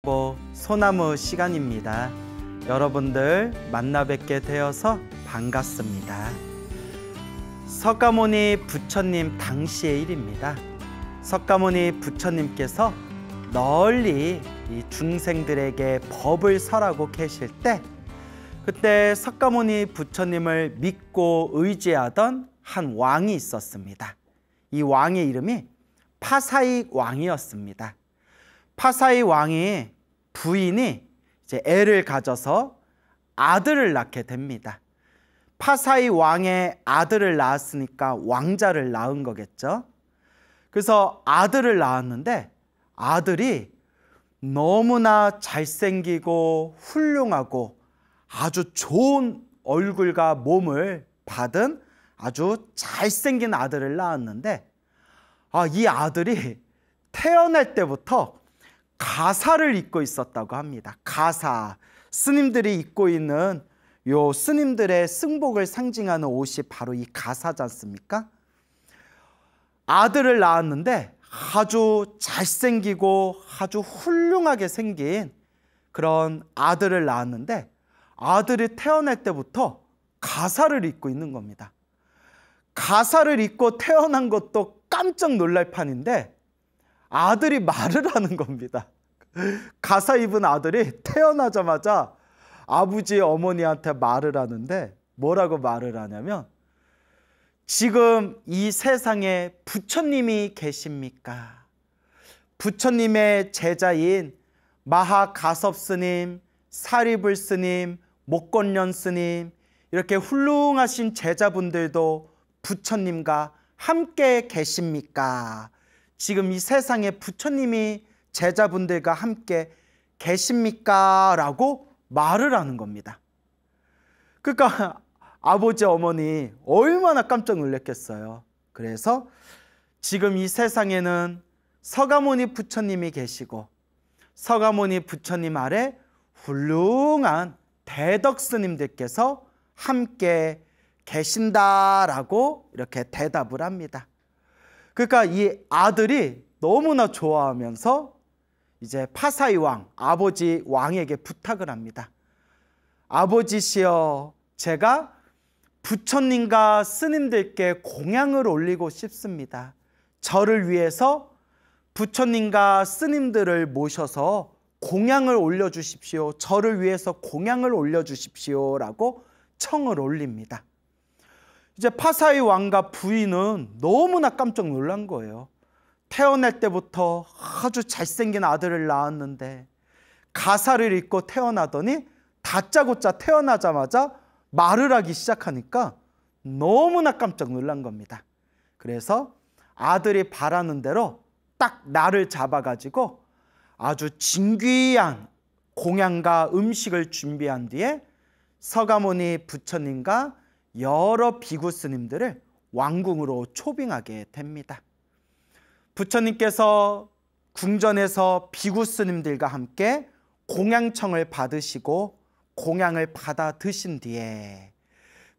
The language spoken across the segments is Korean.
읽고 소나무 시간입니다. 여러분들 만나 뵙게 되어서 반갑습니다. 석가모니 부처님 당시의 일입니다. 석가모니 부처님께서 널리 이 중생들에게 법을 설하고 계실 때, 그때 석가모니 부처님을 믿고 의지하던 한 왕이 있었습니다. 이 왕의 이름이 파사익 왕이었습니다. 파사익 왕이 부인이 이제 애를 가져서 아들을 낳게 됩니다. 파사익 왕의 아들을 낳았으니까 왕자를 낳은 거겠죠. 그래서 아들을 낳았는데 아들이 너무나 잘생기고 훌륭하고 아주 좋은 얼굴과 몸을 받은 아주 잘생긴 아들을 낳았는데, 이 아들이 태어날 때부터 가사를 입고 있었다고 합니다. 가사, 스님들이 입고 있는 요 스님들의 승복을 상징하는 옷이 바로 이 가사지 않습니까? 아들을 낳았는데 아주 잘생기고 아주 훌륭하게 생긴 그런 아들을 낳았는데, 아들이 태어날 때부터 가사를 입고 있는 겁니다. 가사를 입고 태어난 것도 깜짝 놀랄 판인데 아들이 말을 하는 겁니다. 가사 입은 아들이 태어나자마자 아버지 어머니한테 말을 하는데, 뭐라고 말을 하냐면, 지금 이 세상에 부처님이 계십니까? 부처님의 제자인 마하가섭 스님, 사리불 스님, 목건련 스님, 이렇게 훌륭하신 제자분들도 부처님과 함께 계십니까? 지금 이 세상에 부처님이 제자분들과 함께 계십니까? 라고 말을 하는 겁니다. 그러니까 아버지 어머니 얼마나 깜짝 놀랐겠어요. 그래서 지금 이 세상에는 석가모니 부처님이 계시고 석가모니 부처님 아래 훌륭한 대덕 스님들께서 함께 계신다라고 이렇게 대답을 합니다. 그러니까 이 아들이 너무나 좋아하면서 이제 파사익 왕, 아버지 왕에게 부탁을 합니다. 아버지시여, 제가 부처님과 스님들께 공양을 올리고 싶습니다. 저를 위해서 부처님과 스님들을 모셔서 공양을 올려주십시오. 저를 위해서 공양을 올려주십시오 라고 청을 올립니다. 이제 파사익 왕과 부인은 너무나 깜짝 놀란 거예요. 태어날 때부터 아주 잘생긴 아들을 낳았는데 가사를 입고 태어나더니 다짜고짜 태어나자마자 말을 하기 시작하니까 너무나 깜짝 놀란 겁니다. 그래서 아들이 바라는 대로 딱 날을 잡아가지고 아주 진귀한 공양과 음식을 준비한 뒤에 석가모니 부처님과 여러 비구 스님들을 왕궁으로 초빙하게 됩니다. 부처님께서 궁전에서 비구 스님들과 함께 공양청을 받으시고 공양을 받아 드신 뒤에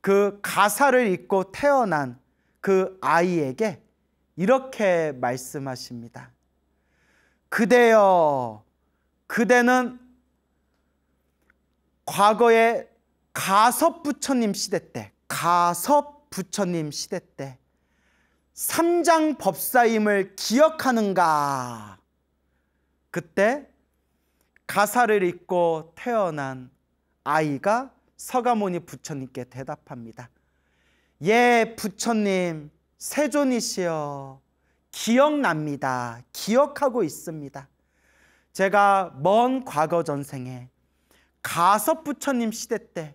그 가사를 입고 태어난 그 아이에게 이렇게 말씀하십니다. 그대여, 그대는 과거에 가섭 부처님 시대 때, 가섭 부처님 시대 때 삼장 법사임을 기억하는가? 그때 가사를 입고 태어난 아이가 석가모니 부처님께 대답합니다. 예, 부처님, 세존이시여, 기억납니다. 기억하고 있습니다. 제가 먼 과거 전생에 가섭 부처님 시대 때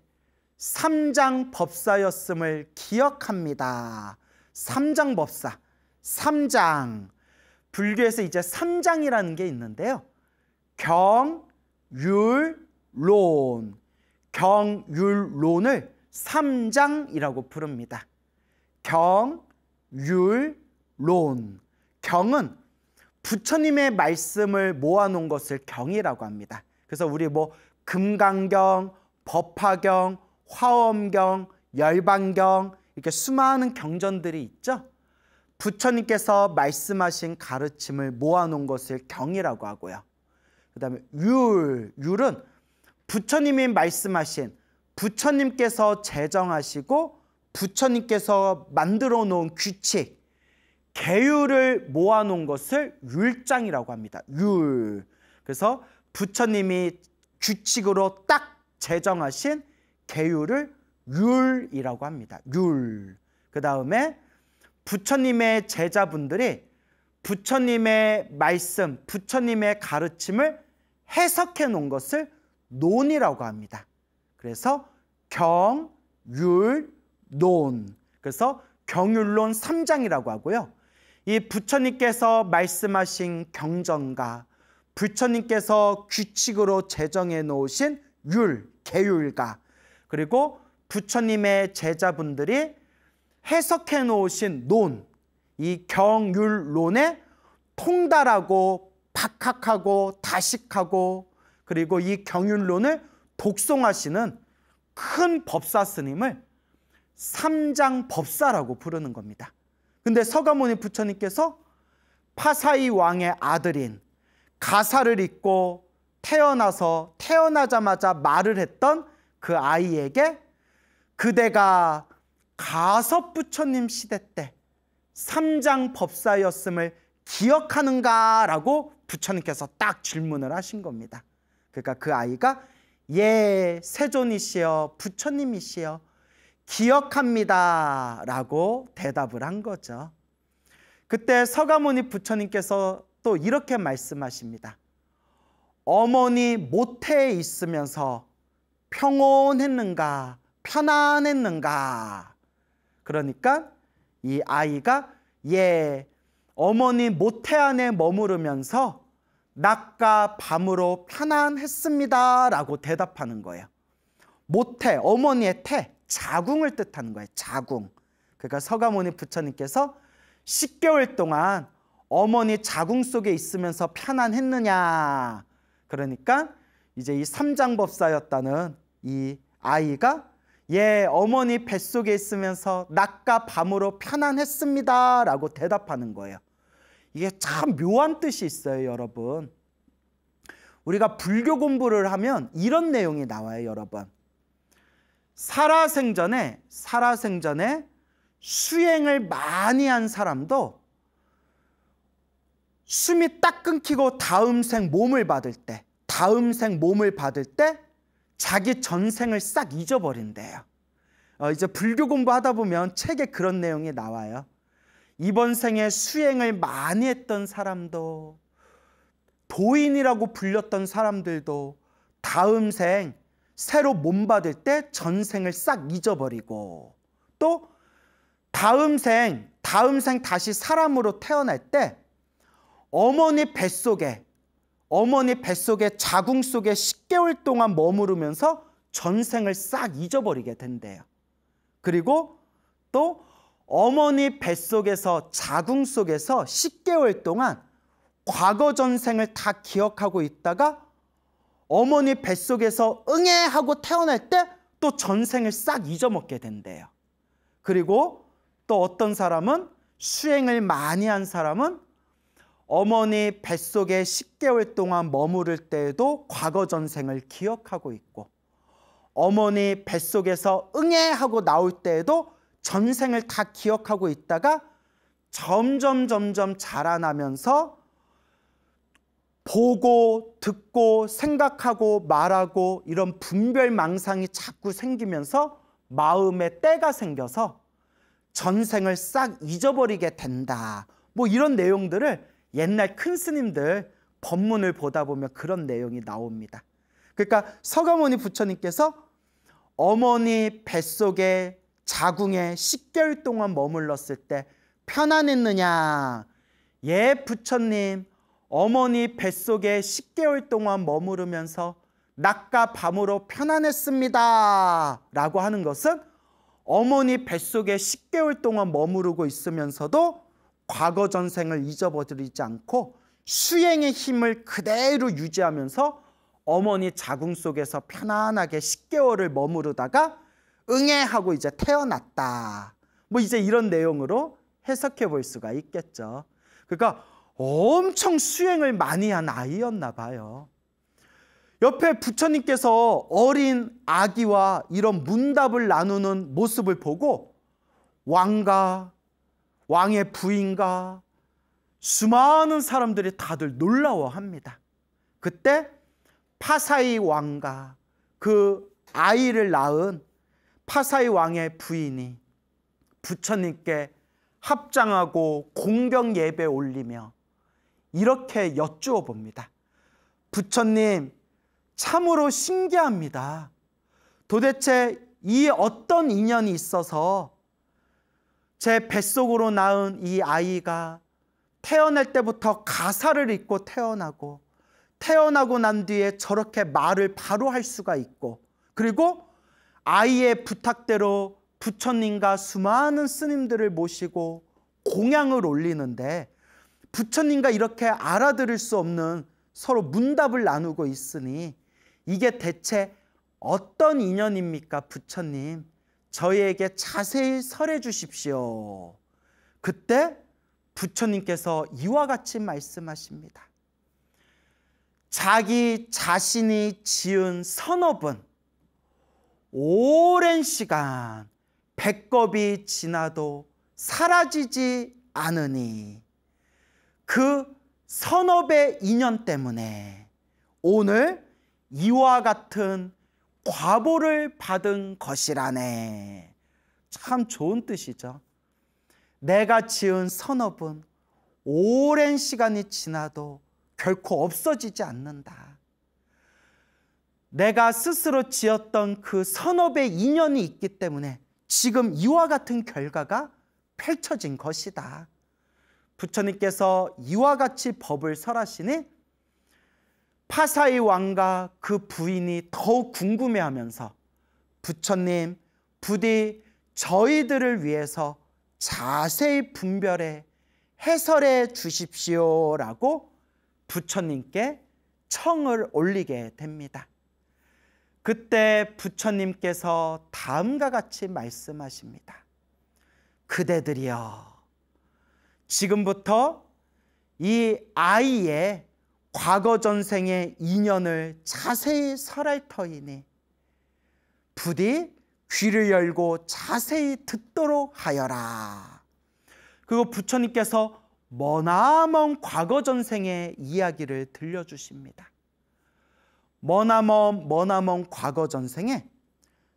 삼장 법사였음을 기억합니다. 삼장 법사, 삼장. 불교에서 이제 삼장이라는 게 있는데요. 경, 율, 론. 경, 율, 론을 삼장이라고 부릅니다. 경, 율, 론. 경은 부처님의 말씀을 모아놓은 것을 경이라고 합니다. 그래서 우리 금강경, 법화경, 화엄경, 열반경 이렇게 수많은 경전들이 있죠. 부처님께서 말씀하신 가르침을 모아놓은 것을 경이라고 하고요. 그 다음에 율은 부처님이 말씀하신, 부처님께서 제정하시고 부처님께서 만들어 놓은 규칙, 계율을 모아놓은 것을 율장이라고 합니다. 율. 그래서 부처님이 규칙으로 딱 제정하신 계율을 율이라고 합니다. 율. 그 다음에 부처님의 제자분들이 부처님의 말씀, 부처님의 가르침을 해석해 놓은 것을 논이라고 합니다. 그래서 경, 율, 논. 그래서 경율론 3장이라고 하고요. 이 부처님께서 말씀하신 경전과 부처님께서 규칙으로 제정해 놓으신 율, 계율과 그리고 부처님의 제자분들이 해석해 놓으신 논, 이 경율론에 통달하고 박학하고 다식하고 그리고 이 경율론을 독송하시는 큰 법사 스님을 삼장법사라고 부르는 겁니다. 근데 서가모니 부처님께서 파사이 왕의 아들인 가사를 잊고 태어나자마자 말을 했던 그 아이에게 그대가 가섭 부처님 시대 때 삼장법사였음을 기억하는가? 라고 부처님께서 딱 질문을 하신 겁니다. 그러니까 그 아이가 예, 세존이시여 부처님이시여 기억합니다 라고 대답을 한 거죠. 그때 서가모니 부처님께서 또 이렇게 말씀하십니다. 어머니 모태에 있으면서 평온했는가 편안했는가? 그러니까 이 아이가 예, 어머니 모태 안에 머무르면서 낮과 밤으로 편안했습니다 라고 대답하는 거예요. 모태, 어머니의 태, 자궁을 뜻하는 거예요. 자궁. 그러니까 서가모니 부처님께서 10개월 동안 어머니 자궁 속에 있으면서 편안했느냐. 그러니까 이제 이 삼장법사였다는 이 아이가 예, 어머니 뱃속에 있으면서 낮과 밤으로 편안했습니다 라고 대답하는 거예요. 이게 참 묘한 뜻이 있어요, 여러분. 우리가 불교 공부를 하면 이런 내용이 나와요, 여러분. 살아생전에 수행을 많이 한 사람도 숨이 딱 끊기고 다음 생 몸을 받을 때 자기 전생을 싹 잊어버린대요. 이제 불교 공부하다 보면 책에 그런 내용이 나와요. 이번 생에 수행을 많이 했던 사람도 도인이라고 불렸던 사람들도 다음 생 새로 몸 받을 때 전생을 싹 잊어버리고 또 다음 생 다시 사람으로 태어날 때 어머니 뱃속에 자궁 속에 10개월 동안 머무르면서 전생을 싹 잊어버리게 된대요. 그리고 또 어머니 뱃속에서 자궁 속에서 10개월 동안 과거 전생을 다 기억하고 있다가 어머니 뱃속에서 응애 하고 태어날 때 또 전생을 싹 잊어먹게 된대요. 그리고 또 어떤 사람은 수행을 많이 한 사람은 어머니 뱃속에 10개월 동안 머무를 때에도 과거 전생을 기억하고 있고 어머니 뱃속에서 응애 하고 나올 때에도 전생을 다 기억하고 있다가 점점 자라나면서 보고 듣고 생각하고 말하고 이런 분별망상이 자꾸 생기면서 마음에 때가 생겨서 전생을 싹 잊어버리게 된다. 뭐 이런 내용들을 옛날 큰 스님들 법문을 보다 보면 그런 내용이 나옵니다. 그러니까 서가모니 부처님께서 어머니 뱃속에 자궁에 10개월 동안 머물렀을 때 편안했느냐? 예, 부처님. 어머니 뱃속에 10개월 동안 머무르면서 낮과 밤으로 편안했습니다 라고 하는 것은 어머니 뱃속에 10개월 동안 머무르고 있으면서도 과거 전생을 잊어버리지 않고 수행의 힘을 그대로 유지하면서 어머니 자궁 속에서 편안하게 10개월을 머무르다가 응애하고 이제 태어났다. 뭐 이제 이런 내용으로 해석해 볼 수가 있겠죠. 그러니까 엄청 수행을 많이 한 아이였나 봐요. 옆에 부처님께서 어린 아기와 이런 문답을 나누는 모습을 보고 왕과 왕의 부인과 수많은 사람들이 다들 놀라워합니다. 그때 파사이 왕과 그 아이를 낳은 파사이 왕의 부인이 부처님께 합장하고 공경 예배 올리며 이렇게 여쭈어 봅니다. 부처님, 참으로 신기합니다. 도대체 이 어떤 인연이 있어서 제 뱃속으로 낳은 이 아이가 태어날 때부터 가사를 입고 태어나고 난 뒤에 저렇게 말을 바로 할 수가 있고, 그리고 아이의 부탁대로 부처님과 수많은 스님들을 모시고 공양을 올리는데 부처님과 이렇게 알아들을 수 없는 서로 문답을 나누고 있으니 이게 대체 어떤 인연입니까? 부처님, 저희에게 자세히 설해 주십시오. 그때 부처님께서 이와 같이 말씀하십니다. 자기 자신이 지은 선업은 오랜 시간 백겁이 지나도 사라지지 않으니 그 선업의 인연 때문에 오늘 이와 같은 과보를 받은 것이라네. 참 좋은 뜻이죠. 내가 지은 선업은 오랜 시간이 지나도 결코 없어지지 않는다. 내가 스스로 지었던 그 선업의 인연이 있기 때문에 지금 이와 같은 결과가 펼쳐진 것이다. 부처님께서 이와 같이 법을 설하시니 파사이 왕과 그 부인이 더욱 궁금해하면서 부처님, 부디 저희들을 위해서 자세히 분별해 해설해 주십시오라고 부처님께 청을 올리게 됩니다. 그때 부처님께서 다음과 같이 말씀하십니다. 그대들이여, 지금부터 이 아이의 과거 전생의 인연을 자세히 설할 터이니 부디 귀를 열고 자세히 듣도록 하여라. 그리고 부처님께서 머나먼 과거 전생의 이야기를 들려주십니다. 머나먼 과거 전생에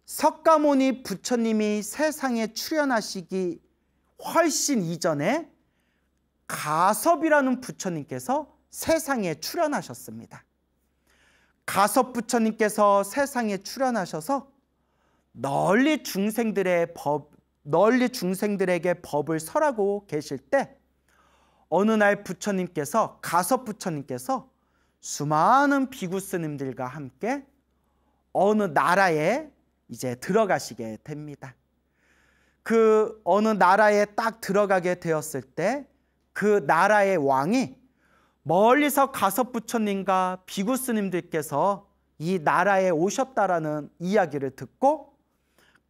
석가모니 부처님이 세상에 출현하시기 훨씬 이전에 가섭이라는 부처님께서 세상에 출현하셨습니다. 가섭 부처님께서 세상에 출현하셔서 널리 중생들에게 법을 설하고 계실 때 어느 날 가섭 부처님께서 수많은 비구 스님들과 함께 어느 나라에 이제 들어가시게 됩니다. 그 어느 나라에 딱 들어가게 되었을 때 그 나라의 왕이 멀리서 가섭 부처님과 비구 스님들께서 이 나라에 오셨다라는 이야기를 듣고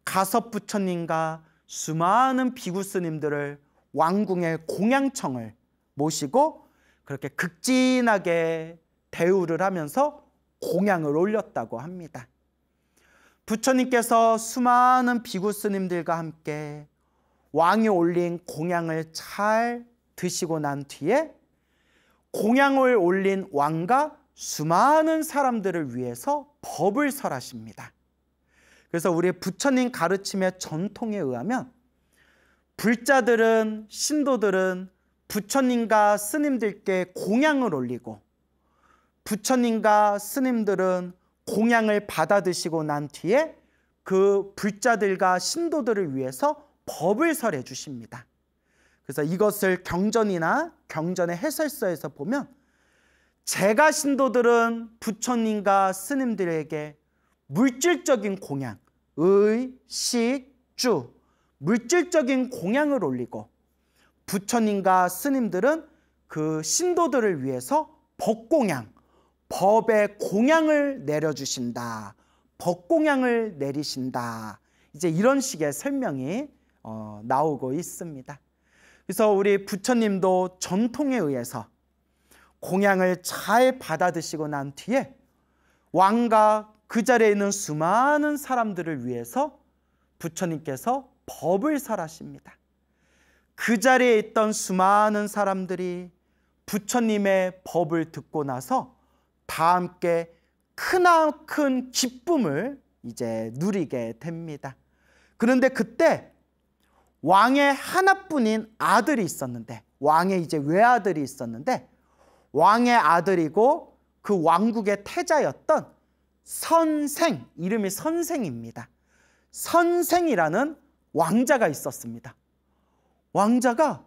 가섭 부처님과 수많은 비구 스님들을 왕궁의 공양청을 모시고 그렇게 극진하게 대우를 하면서 공양을 올렸다고 합니다. 부처님께서 수많은 비구 스님들과 함께 왕이 올린 공양을 잘 드시고 난 뒤에 공양을 올린 왕과 수많은 사람들을 위해서 법을 설하십니다. 그래서 우리 부처님 가르침의 전통에 의하면 불자들은, 신도들은 부처님과 스님들께 공양을 올리고 부처님과 스님들은 공양을 받아 드시고 난 뒤에 그 불자들과 신도들을 위해서 법을 설해 주십니다. 그래서 이것을 경전이나 경전의 해설서에서 보면 제가 신도들은 부처님과 스님들에게 물질적인 공양, 의, 식, 주, 물질적인 공양을 올리고 부처님과 스님들은 그 신도들을 위해서 법공양, 법의 공양을 내려주신다. 법공양을 내리신다. 이제 이런 식의 설명이 나오고 있습니다. 그래서 우리 부처님도 전통에 의해서 공양을 잘 받아 드시고 난 뒤에 왕과 그 자리에 있는 수많은 사람들을 위해서 부처님께서 법을 설하십니다. 그 자리에 있던 수많은 사람들이 부처님의 법을 듣고 나서 다 함께 크나큰 기쁨을 이제 누리게 됩니다. 그런데 그때 왕의 하나뿐인 아들이 있었는데, 왕의 이제 외아들이 있었는데, 왕의 아들이고 그 왕국의 태자였던 선생, 이름이 선생입니다. 선생이라는 왕자가 있었습니다. 왕자가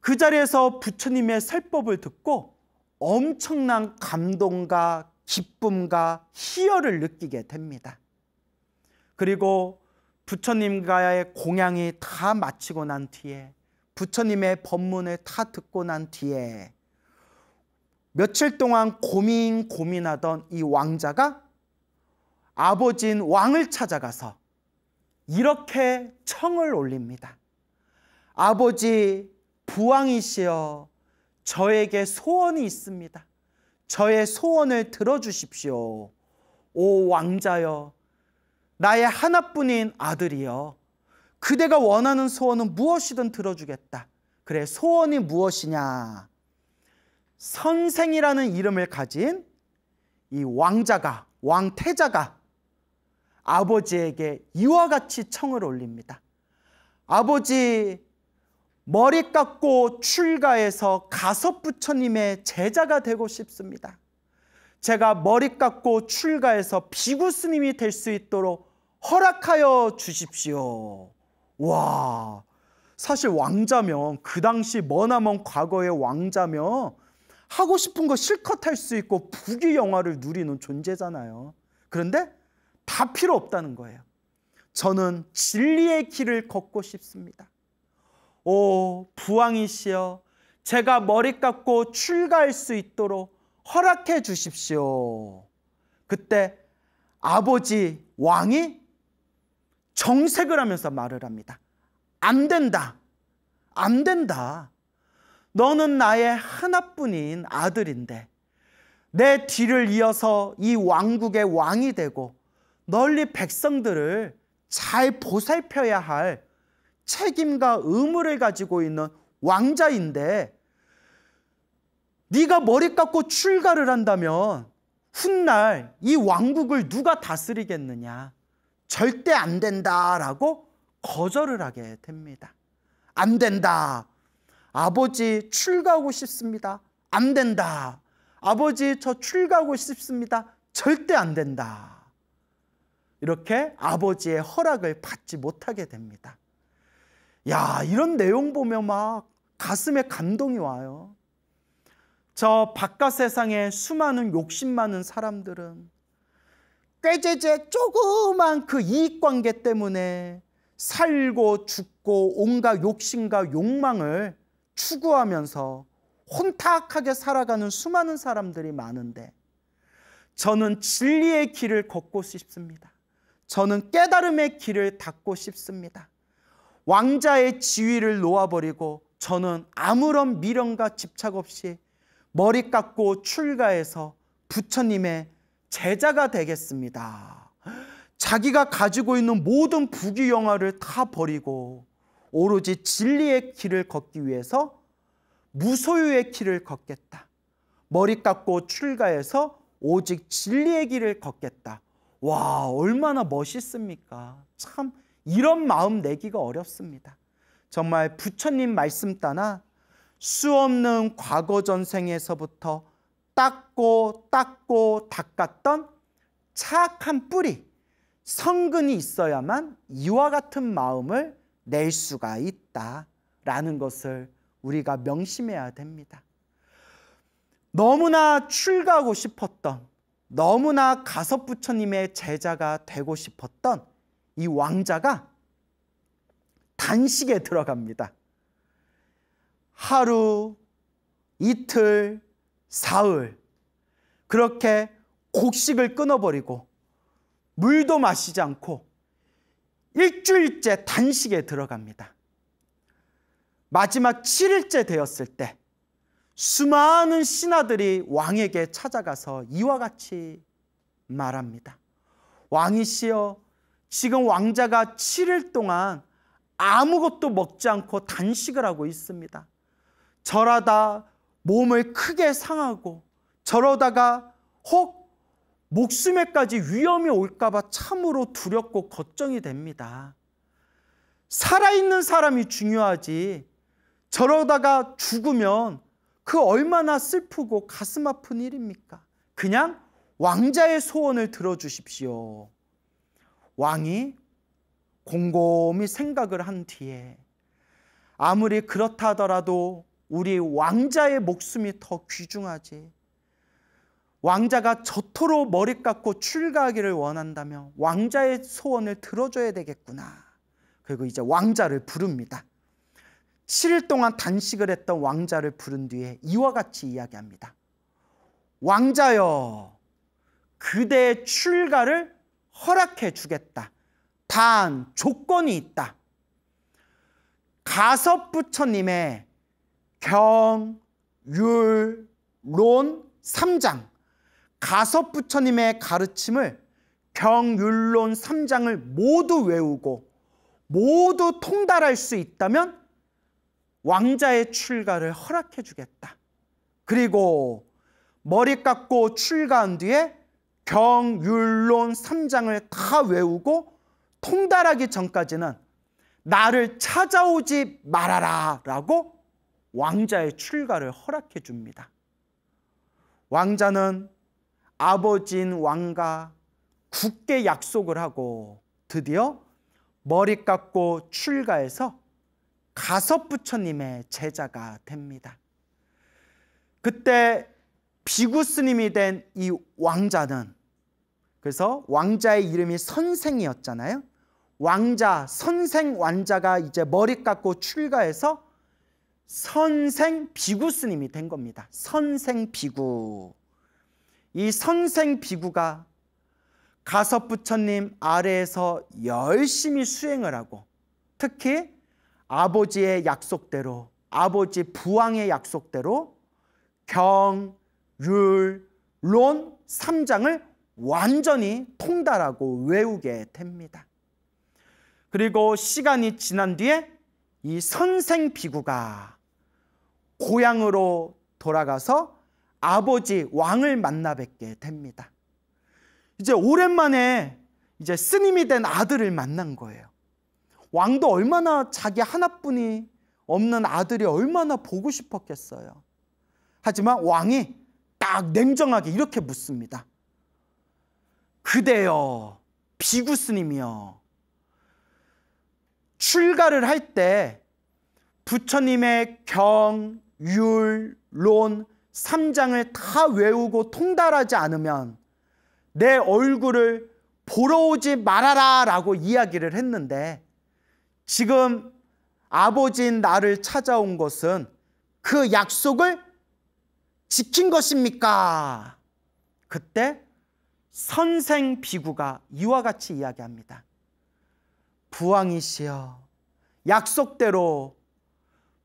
그 자리에서 부처님의 설법을 듣고 엄청난 감동과 기쁨과 희열을 느끼게 됩니다. 그리고 부처님과의 공양이 다 마치고 난 뒤에, 부처님의 법문을 다 듣고 난 뒤에 며칠 동안 고민하던 이 왕자가 아버지인 왕을 찾아가서 이렇게 청을 올립니다. 아버지 부왕이시여, 저에게 소원이 있습니다. 저의 소원을 들어주십시오. 오 왕자여, 나의 하나뿐인 아들이여, 그대가 원하는 소원은 무엇이든 들어주겠다. 그래, 소원이 무엇이냐? 선생이라는 이름을 가진 이 왕자가, 왕태자가 아버지에게 이와 같이 청을 올립니다. 아버지, 머리 깎고 출가해서 가섭부처님의 제자가 되고 싶습니다. 제가 머리 깎고 출가해서 비구 스님이 될 수 있도록 허락하여 주십시오. 와, 사실 왕자면, 그 당시 머나먼 과거의 왕자면 하고 싶은 거 실컷 할 수 있고 부귀영화를 누리는 존재잖아요. 그런데 다 필요 없다는 거예요. 저는 진리의 길을 걷고 싶습니다. 오 부왕이시여, 제가 머리 깎고 출가할 수 있도록 허락해 주십시오. 그때 아버지 왕이 정색을 하면서 말을 합니다. 안 된다. 안 된다. 너는 나의 하나뿐인 아들인데 내 뒤를 이어서 이 왕국의 왕이 되고 널리 백성들을 잘 보살펴야 할 책임과 의무를 가지고 있는 왕자인데, 네가 머리 깎고 출가를 한다면 훗날 이 왕국을 누가 다스리겠느냐. 절대 안 된다라고 거절을 하게 됩니다. 안 된다. 아버지 출가하고 싶습니다. 안 된다. 아버지 저 출가하고 싶습니다. 절대 안 된다. 이렇게 아버지의 허락을 받지 못하게 됩니다. 야, 이런 내용 보면 막 가슴에 감동이 와요. 저 바깥 세상에 수많은 욕심 많은 사람들은 꾀죄죄 조그만 그 이익관계 때문에 살고 죽고 온갖 욕심과 욕망을 추구하면서 혼탁하게 살아가는 수많은 사람들이 많은데, 저는 진리의 길을 걷고 싶습니다. 저는 깨달음의 길을 닫고 싶습니다. 왕자의 지위를 놓아버리고 저는 아무런 미련과 집착 없이 머리 깎고 출가해서 부처님의 제자가 되겠습니다. 자기가 가지고 있는 모든 부귀영화를 다 버리고 오로지 진리의 길을 걷기 위해서 무소유의 길을 걷겠다. 머리 깎고 출가해서 오직 진리의 길을 걷겠다. 와, 얼마나 멋있습니까? 참 이런 마음 내기가 어렵습니다. 정말 부처님 말씀 따나 수없는 과거 전생에서부터 닦고 닦았던 차악한 뿌리, 성근이 있어야만 이와 같은 마음을 낼 수가 있다라는 것을 우리가 명심해야 됩니다. 너무나 출가하고 싶었던, 너무나 가섭부처님의 제자가 되고 싶었던 이 왕자가 단식에 들어갑니다. 하루, 이틀, 사흘 그렇게 곡식을 끊어버리고 물도 마시지 않고 일주일째 단식에 들어갑니다. 마지막 7일째 되었을 때 수많은 신하들이 왕에게 찾아가서 이와 같이 말합니다. 왕이시여, 지금 왕자가 7일 동안 아무것도 먹지 않고 단식을 하고 있습니다. 저러다 몸을 크게 상하고 저러다가 혹 목숨에까지 위험이 올까 봐 참으로 두렵고 걱정이 됩니다. 살아있는 사람이 중요하지 저러다가 죽으면 그 얼마나 슬프고 가슴 아픈 일입니까? 그냥 왕자의 소원을 들어주십시오. 왕이 곰곰이 생각을 한 뒤에 아무리 그렇다 하더라도 우리 왕자의 목숨이 더 귀중하지. 왕자가 저토록 머리 깎고 출가하기를 원한다면 왕자의 소원을 들어줘야 되겠구나. 그리고 이제 왕자를 부릅니다. 7일 동안 단식을 했던 왕자를 부른 뒤에 이와 같이 이야기합니다. 왕자여, 그대의 출가를 허락해 주겠다. 단 조건이 있다. 가섭부처님의 경, 율, 론 3장, 가섭부처님의 가르침을 경, 율, 론 3장을 모두 외우고 모두 통달할 수 있다면 왕자의 출가를 허락해 주겠다. 그리고 머리 깎고 출가한 뒤에 경, 율, 론 3장을 다 외우고 통달하기 전까지는 나를 찾아오지 말아라 라고 왕자의 출가를 허락해 줍니다. 왕자는 아버지인 왕과 굳게 약속을 하고 드디어 머리 깎고 출가해서 가섭부처님의 제자가 됩니다. 그때 비구스님이 된 이 왕자는, 그래서 왕자의 이름이 선생이었잖아요. 왕자, 선생 왕자가 이제 머리 깎고 출가해서 선생 비구스님이 된 겁니다. 선생 비구. 이 선생 비구가 가섭부처님 아래에서 열심히 수행을 하고 특히 아버지의 약속대로, 아버지 부왕의 약속대로 경, 율, 론 3장을 완전히 통달하고 외우게 됩니다. 그리고 시간이 지난 뒤에 이 선생 비구가 고향으로 돌아가서 아버지 왕을 만나 뵙게 됩니다. 이제 오랜만에 이제 스님이 된 아들을 만난 거예요. 왕도 얼마나 자기 하나뿐이 없는 아들이 얼마나 보고 싶었겠어요. 하지만 왕이 딱 냉정하게 이렇게 묻습니다. 그대여, 비구 스님이여, 출가를 할 때 부처님의 경, 율, 론 3장을 다 외우고 통달하지 않으면 내 얼굴을 보러 오지 말아라 라고 이야기를 했는데 지금 아버지인 나를 찾아온 것은 그 약속을 지킨 것입니까? 그때 선생 비구가 이와 같이 이야기합니다. 부왕이시여, 약속대로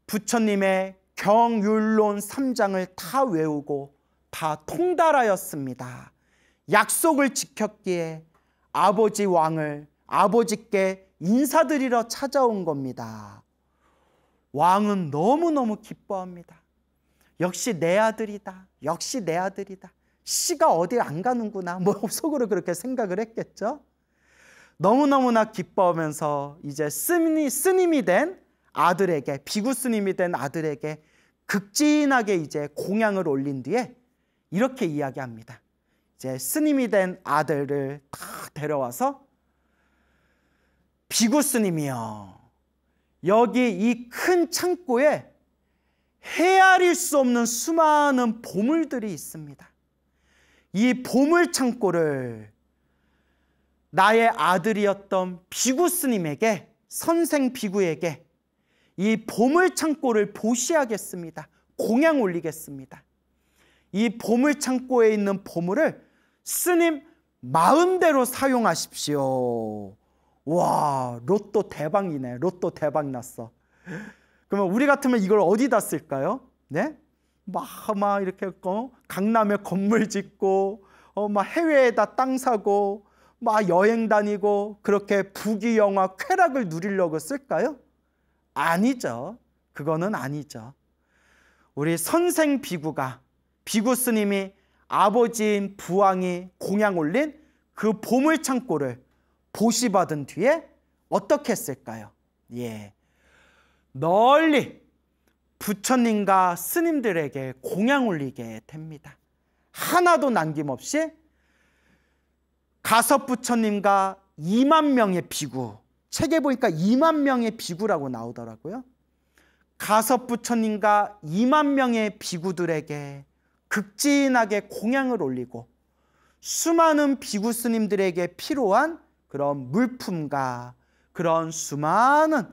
부처님의 경율론 3장을 다 외우고 다 통달하였습니다. 약속을 지켰기에 아버지 왕을 아버지께 인사드리러 찾아온 겁니다. 왕은 너무너무 기뻐합니다. 역시 내 아들이다. 역시 내 아들이다. 씨가 어디 안 가는구나. 뭐 속으로 그렇게 생각을 했겠죠. 너무너무나 기뻐하면서 이제 스님이 된 아들에게, 비구 스님이 된 아들에게 극진하게 이제 공양을 올린 뒤에 이렇게 이야기합니다. 이제 스님이 된 아들을 다 데려와서 비구 스님이여, 여기 이 큰 창고에 헤아릴 수 없는 수많은 보물들이 있습니다. 이 보물 창고를 나의 아들이었던 비구 스님에게, 선생 비구에게 이 보물 창고를 보시하겠습니다. 공양 올리겠습니다. 이 보물 창고에 있는 보물을 스님 마음대로 사용하십시오. 와, 로또 대박이네. 로또 대박 났어. 그러면 우리 같으면 이걸 어디다 쓸까요? 네? 막 이렇게 강남에 건물 짓고 막 해외에다 땅 사고 막 여행 다니고 그렇게 부귀영화 쾌락을 누리려고 쓸까요? 아니죠. 그거는 아니죠. 우리 선생 비구가, 비구 스님이 아버지인 부왕이 공양 올린 그 보물창고를 보시받은 뒤에 어떻게 했을까요? 예, 널리 부처님과 스님들에게 공양 올리게 됩니다. 하나도 남김없이 가섭 부처님과 2만 명의 비구, 책에 보니까 2만 명의 비구라고 나오더라고요. 가섭 부처님과 2만 명의 비구들에게 극진하게 공양을 올리고 수많은 비구 스님들에게 필요한 그런 물품과 그런 수많은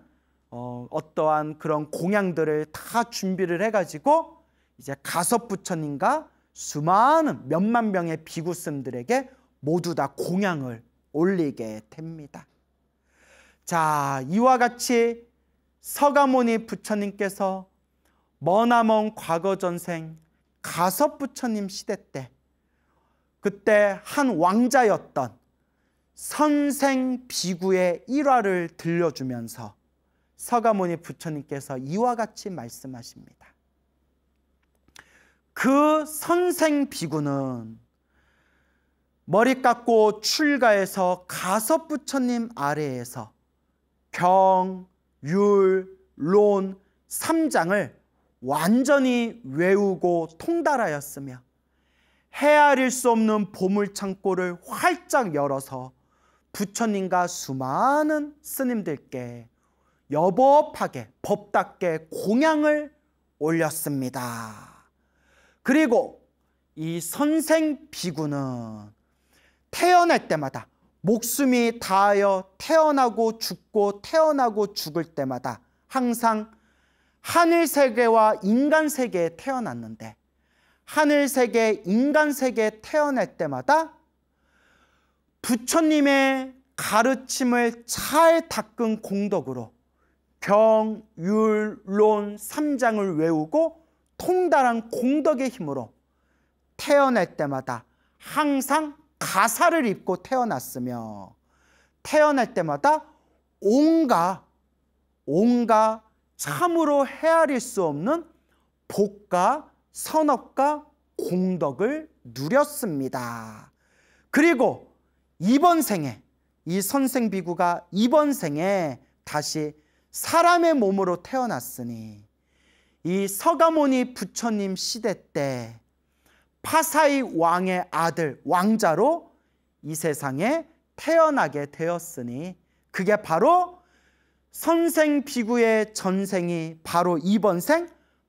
어떠한 그런 공양들을 다 준비를 해가지고 이제 가섭 부처님과 수많은 몇만 명의 비구 스님들에게 모두 다 공양을 올리게 됩니다. 자, 이와 같이 서가모니 부처님께서 머나먼 과거 전생 가섭 부처님 시대 때 그때 한 왕자였던 선생 비구의 일화를 들려주면서 서가모니 부처님께서 이와 같이 말씀하십니다. 그 선생 비구는 머리 깎고 출가해서 가섭 부처님 아래에서 경, 율, 론 3장을 완전히 외우고 통달하였으며 헤아릴 수 없는 보물창고를 활짝 열어서 부처님과 수많은 스님들께 여법하게 법답게 공양을 올렸습니다. 그리고 이 선생 비구는 태어날 때마다 목숨이 다하여 태어나고 죽고 태어나고 죽을 때마다 항상 하늘세계와 인간세계에 태어났는데 하늘세계, 인간세계에 태어날 때마다 부처님의 가르침을 잘 닦은 공덕으로 경, 율, 론 3장을 외우고 통달한 공덕의 힘으로 태어날 때마다 항상 가사를 입고 태어났으며 태어날 때마다 온갖 참으로 헤아릴 수 없는 복과 선업과 공덕을 누렸습니다. 그리고 이번 생에 이 선생비구가 이번 생에 다시 사람의 몸으로 태어났으니 이 서가모니 부처님 시대 때 파사이 왕의 아들 왕자로 이 세상에 태어나게 되었으니 그게 바로 선생비구의 전생이 바로 이번 생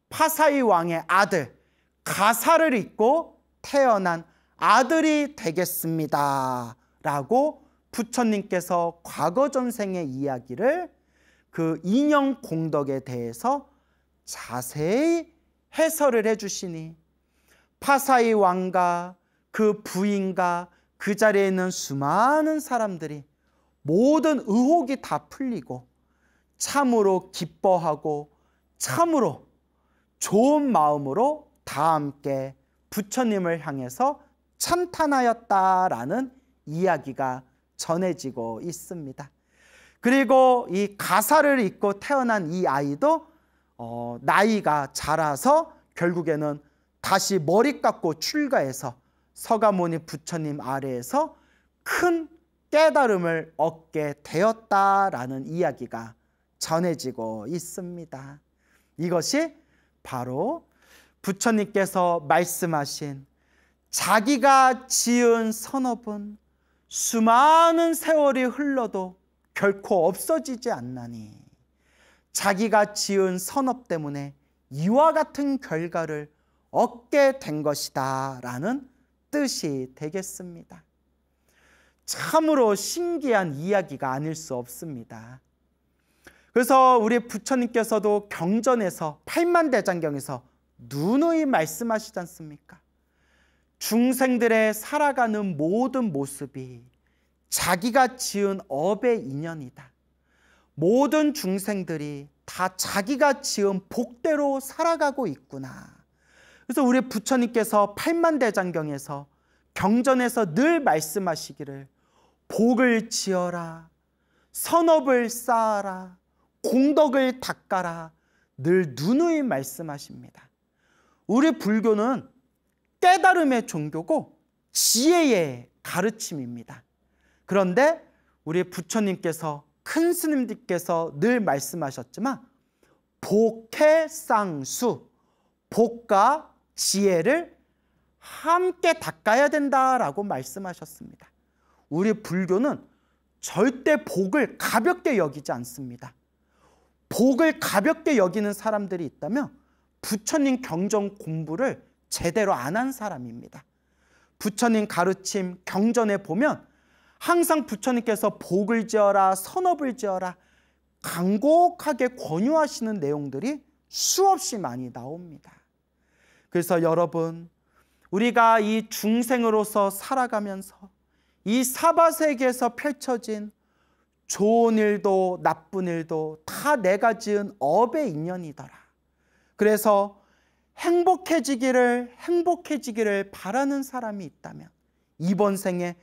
파사이 왕의 아들 가사를 입고 태어난 아들이 되겠습니다 라고 부처님께서 과거 전생의 이야기를 그 인형 공덕에 대해서 자세히 해설을 해주시니 파사이 왕과 그 부인과 그 자리에 있는 수많은 사람들이 모든 의혹이 다 풀리고 참으로 기뻐하고 참으로 좋은 마음으로 다 함께 부처님을 향해서 찬탄하였다라는 이야기가 전해지고 있습니다. 그리고 이 가사를 입고 태어난 이 아이도 나이가 자라서 결국에는 다시 머리 깎고 출가해서 서가모니 부처님 아래에서 큰 깨달음을 얻게 되었다라는 이야기가 전해지고 있습니다. 이것이 바로 부처님께서 말씀하신 자기가 지은 선업은 수많은 세월이 흘러도 결코 없어지지 않나니 자기가 지은 선업 때문에 이와 같은 결과를 얻게 된 것이다 라는 뜻이 되겠습니다. 참으로 신기한 이야기가 아닐 수 없습니다. 그래서 우리 부처님께서도 경전에서 팔만대장경에서 누누이 말씀하시지 않습니까? 중생들의 살아가는 모든 모습이 자기가 지은 업의 인연이다. 모든 중생들이 다 자기가 지은 복대로 살아가고 있구나. 그래서 우리 부처님께서 팔만대장경에서 경전에서 늘 말씀하시기를 복을 지어라, 선업을 쌓아라, 공덕을 닦아라 늘 누누이 말씀하십니다. 우리 불교는 깨달음의 종교고 지혜의 가르침입니다. 그런데 우리 부처님께서, 큰 스님들께서 늘 말씀하셨지만 복해쌍수, 복과 지혜를 함께 닦아야 된다라고 말씀하셨습니다. 우리 불교는 절대 복을 가볍게 여기지 않습니다. 복을 가볍게 여기는 사람들이 있다면 부처님 경전 공부를 제대로 안 한 사람입니다. 부처님 가르침 경전에 보면 항상 부처님께서 복을 지어라, 선업을 지어라 간곡하게 권유하시는 내용들이 수없이 많이 나옵니다. 그래서 여러분, 우리가 이 중생으로서 살아가면서 이 사바세계에서 펼쳐진 좋은 일도 나쁜 일도 다 내가 지은 업의 인연이더라. 그래서 행복해지기를 바라는 사람이 있다면 이번 생에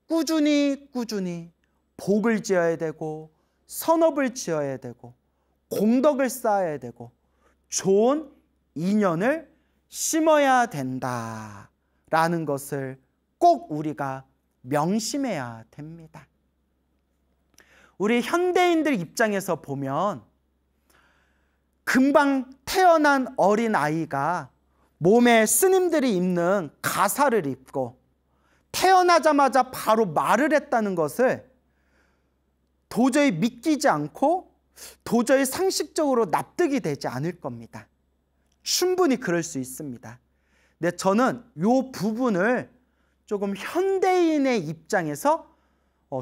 꾸준히 복을 지어야 되고 선업을 지어야 되고 공덕을 쌓아야 되고 좋은 인연을 심어야 된다라는 것을 꼭 우리가 명심해야 됩니다. 우리 현대인들 입장에서 보면 금방 태어난 어린 아이가 몸에 스님들이 입는 가사를 입고 태어나자마자 바로 말을 했다는 것을 도저히 믿기지 않고 도저히 상식적으로 납득이 되지 않을 겁니다. 충분히 그럴 수 있습니다. 근데 저는 이 부분을 조금 현대인의 입장에서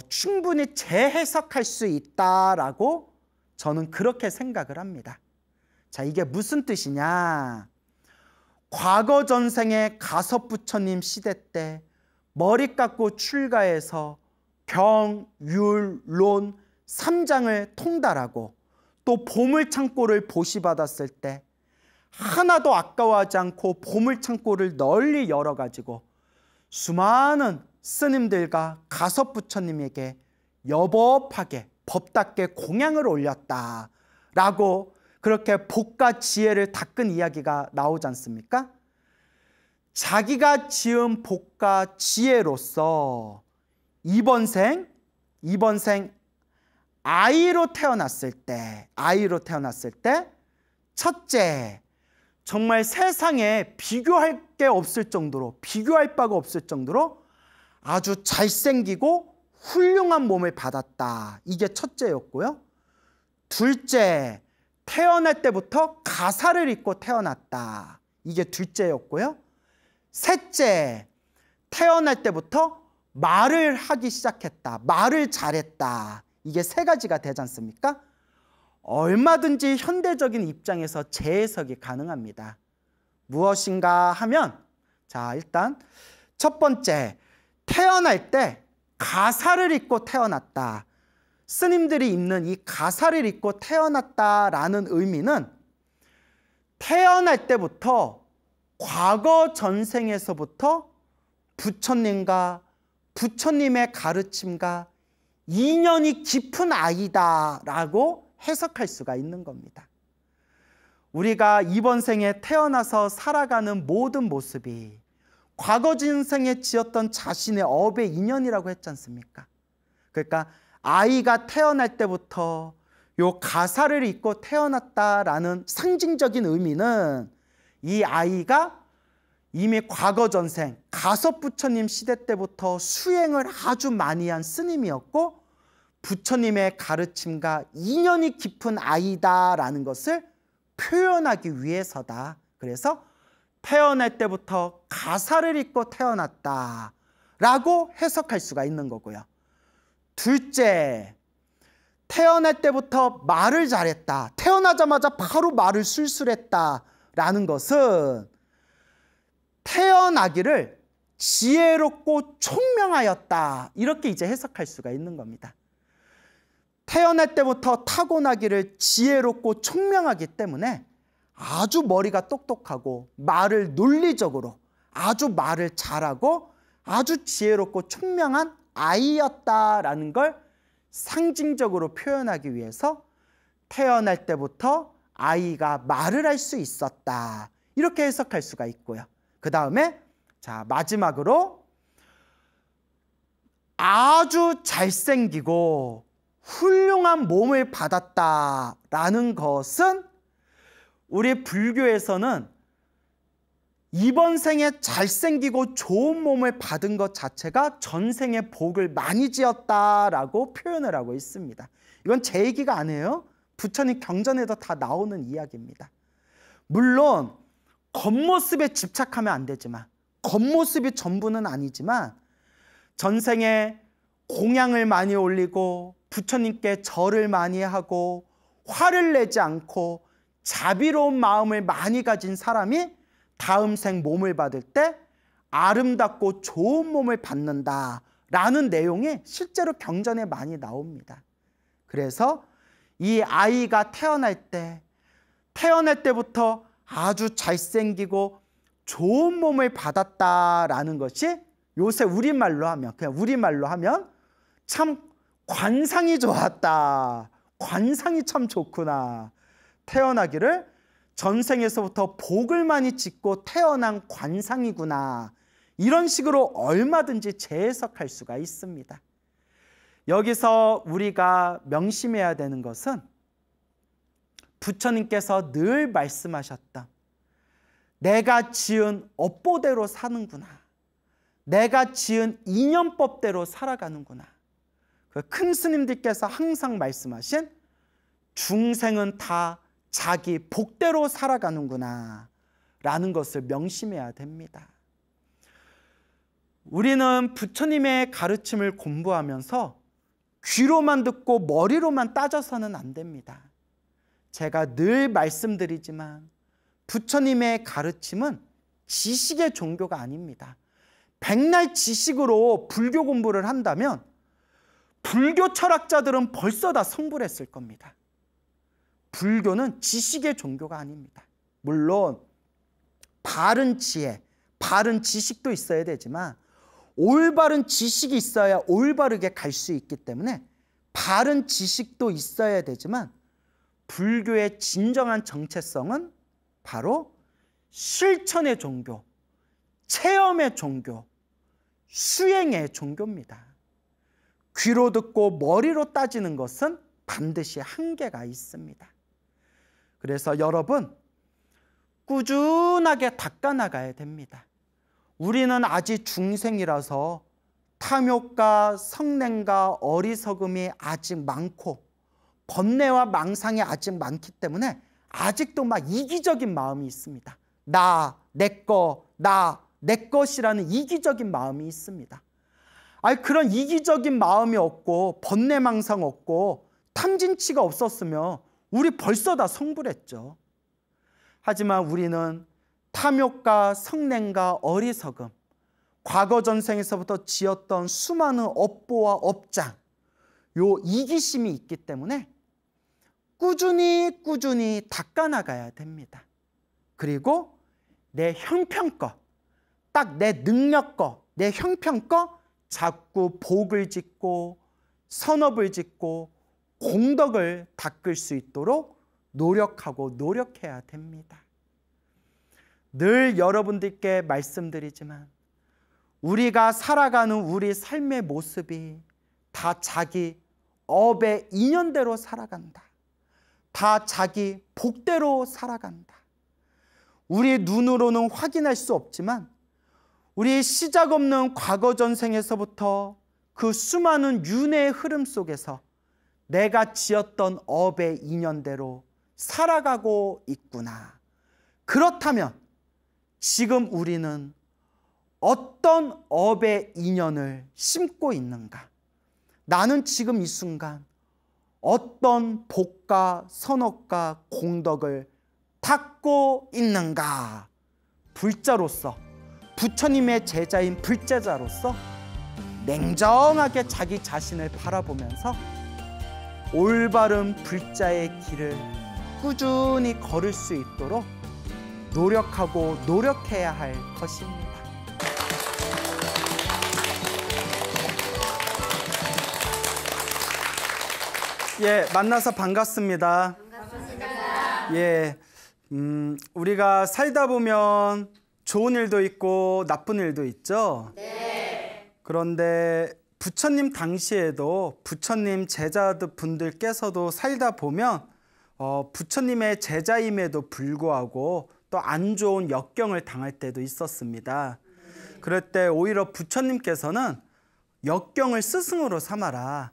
충분히 재해석할 수 있다라고 저는 그렇게 생각을 합니다. 자, 이게 무슨 뜻이냐? 과거 전생의 가섭부처님 시대 때 머리 깎고 출가해서 경, 율, 론 3장을 통달하고 또 보물창고를 보시받았을 때 하나도 아까워하지 않고 보물창고를 널리 열어가지고 수많은 스님들과 가섭부처님에게 여법하게 법답게 공양을 올렸다라고 그렇게 복과 지혜를 닦은 이야기가 나오지 않습니까? 자기가 지은 복과 지혜로서 이번 생 아이로 태어났을 때 첫째, 정말 세상에 비교할 게 없을 정도로, 비교할 바가 없을 정도로 아주 잘생기고 훌륭한 몸을 받았다. 이게 첫째였고요. 둘째, 태어날 때부터 가사를 입고 태어났다. 이게 둘째였고요. 셋째, 태어날 때부터 말을 하기 시작했다. 말을 잘했다. 이게 세 가지가 되지 않습니까? 얼마든지 현대적인 입장에서 재해석이 가능합니다. 무엇인가 하면, 자, 일단 첫 번째, 태어날 때 가사를 입고 태어났다. 스님들이 입는 이 가사를 입고 태어났다라는 의미는 태어날 때부터 과거 전생에서부터 부처님과 부처님의 가르침과 인연이 깊은 아이다라고 해석할 수가 있는 겁니다. 우리가 이번 생에 태어나서 살아가는 모든 모습이 과거 전생에 지었던 자신의 업의 인연이라고 했지 않습니까? 그러니까 아이가 태어날 때부터 요 가사를 입고 태어났다라는 상징적인 의미는 이 아이가 이미 과거 전생 가섭부처님 시대 때부터 수행을 아주 많이 한 스님이었고 부처님의 가르침과 인연이 깊은 아이다라는 것을 표현하기 위해서다. 그래서 태어날 때부터 가사를 입고 태어났다라고 해석할 수가 있는 거고요. 둘째, 태어날 때부터 말을 잘했다. 태어나자마자 바로 말을 술술했다라는 것은 태어나기를 지혜롭고 총명하였다. 이렇게 이제 해석할 수가 있는 겁니다. 태어날 때부터 타고나기를 지혜롭고 총명하기 때문에 아주 머리가 똑똑하고 말을 논리적으로 아주 말을 잘하고 아주 지혜롭고 총명한 아이였다라는 걸 상징적으로 표현하기 위해서 태어날 때부터 아이가 말을 할 수 있었다, 이렇게 해석할 수가 있고요. 그 다음에 자, 마지막으로 아주 잘생기고 훌륭한 몸을 받았다라는 것은 우리 불교에서는 이번 생에 잘생기고 좋은 몸을 받은 것 자체가 전생에 복을 많이 지었다라고 표현을 하고 있습니다. 이건 제 얘기가 아니에요. 부처님 경전에도 다 나오는 이야기입니다. 물론 겉모습에 집착하면 안 되지만, 겉모습이 전부는 아니지만 전생에 공양을 많이 올리고 부처님께 절을 많이 하고 화를 내지 않고 자비로운 마음을 많이 가진 사람이 다음 생 몸을 받을 때 아름답고 좋은 몸을 받는다라는 내용이 실제로 경전에 많이 나옵니다. 그래서 이 아이가 태어날 때부터 아주 잘생기고 좋은 몸을 받았다라는 것이 요새 우리말로 하면, 그냥 우리말로 하면 참 관상이 좋았다, 관상이 참 좋구나, 태어나기를 전생에서부터 복을 많이 짓고 태어난 관상이구나, 이런 식으로 얼마든지 재해석할 수가 있습니다. 여기서 우리가 명심해야 되는 것은 부처님께서 늘 말씀하셨던 내가 지은 업보대로 사는구나, 내가 지은 인연법대로 살아가는구나, 그 큰 스님들께서 항상 말씀하신 중생은 다 자기 복대로 살아가는구나 라는 것을 명심해야 됩니다. 우리는 부처님의 가르침을 공부하면서 귀로만 듣고 머리로만 따져서는 안 됩니다. 제가 늘 말씀드리지만 부처님의 가르침은 지식의 종교가 아닙니다. 백날 지식으로 불교 공부를 한다면 불교 철학자들은 벌써 다 성불했을 겁니다. 불교는 지식의 종교가 아닙니다. 물론 바른 지혜, 바른 지식도 있어야 되지만 올바른 지식이 있어야 올바르게 갈 수 있기 때문에 바른 지식도 있어야 되지만 불교의 진정한 정체성은 바로 실천의 종교, 체험의 종교, 수행의 종교입니다. 귀로 듣고 머리로 따지는 것은 반드시 한계가 있습니다. 그래서 여러분 꾸준하게 닦아나가야 됩니다. 우리는 아직 중생이라서 탐욕과 성냄과 어리석음이 아직 많고 번뇌와 망상이 아직 많기 때문에 아직도 막 이기적인 마음이 있습니다. 나, 내 거, 내 것이라는 이기적인 마음이 있습니다. 그런 이기적인 마음이 없고 번뇌망상 없고 탐진치가 없었으면 우리 벌써 다 성불했죠. 하지만 우리는 탐욕과 성냄과 어리석음, 과거 전생에서부터 지었던 수많은 업보와 업장, 요 이기심이 있기 때문에 꾸준히 닦아나가야 됩니다. 그리고 내 형편껏, 딱 내 능력껏, 내 형편껏 자꾸 복을 짓고 선업을 짓고 공덕을 닦을 수 있도록 노력해야 됩니다. 늘 여러분들께 말씀드리지만 우리가 살아가는 우리 삶의 모습이 다 자기 업의 인연대로 살아간다. 다 자기 복대로 살아간다. 우리 눈으로는 확인할 수 없지만 우리 시작 없는 과거 전생에서부터 그 수많은 윤회의 흐름 속에서 내가 지었던 업의 인연대로 살아가고 있구나. 그렇다면 지금 우리는 어떤 업의 인연을 심고 있는가? 나는 지금 이 순간 어떤 복과 선업과 공덕을 닦고 있는가? 불자로서, 부처님의 제자인 불제자로서 냉정하게 자기 자신을 바라보면서 올바른 불자의 길을 꾸준히 걸을 수 있도록 노력해야 할 것입니다. 예, 만나서 반갑습니다. 예, 우리가 살다 보면 좋은 일도 있고 나쁜 일도 있죠. 네. 그런데 부처님 당시에도 부처님 제자분들께서도 살다 보면 부처님의 제자임에도 불구하고 또 안 좋은 역경을 당할 때도 있었습니다. 그럴 때 오히려 부처님께서는 역경을 스승으로 삼아라.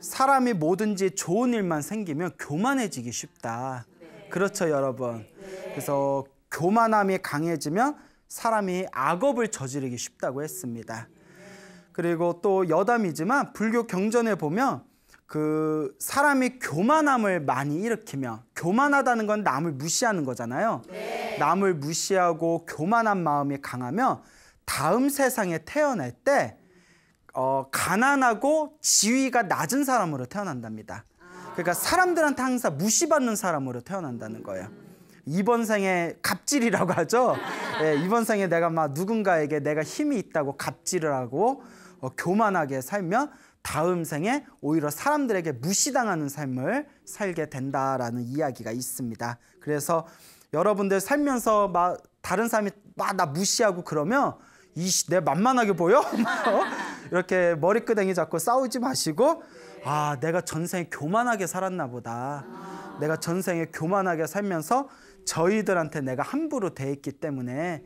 사람이 뭐든지 좋은 일만 생기면 교만해지기 쉽다. 그렇죠, 여러분. 그래서 교만함이 강해지면 사람이 악업을 저지르기 쉽다고 했습니다. 그리고 또 여담이지만 불교 경전에 보면 그 사람이 교만함을 많이 일으키면, 교만하다는 건 남을 무시하는 거잖아요. 네. 남을 무시하고 교만한 마음이 강하면 다음 세상에 태어날 때 가난하고 지위가 낮은 사람으로 태어난답니다. 그러니까 사람들한테 항상 무시받는 사람으로 태어난다는 거예요. 이번 생에 갑질이라고 하죠. 예, 이번 생에 내가 막 누군가에게 내가 힘이 있다고 갑질을 하고 교만하게 살면 다음 생에 오히려 사람들에게 무시당하는 삶을 살게 된다라는 이야기가 있습니다. 그래서 여러분들 살면서 막 다른 사람이 막 나 무시하고 그러면 내 만만하게 보여? 이렇게 머리끄댕이 잡고 싸우지 마시고, 아, 내가 전생에 교만하게 살았나 보다. 내가 전생에 교만하게 살면서 저희들한테 내가 함부로 대했기 때문에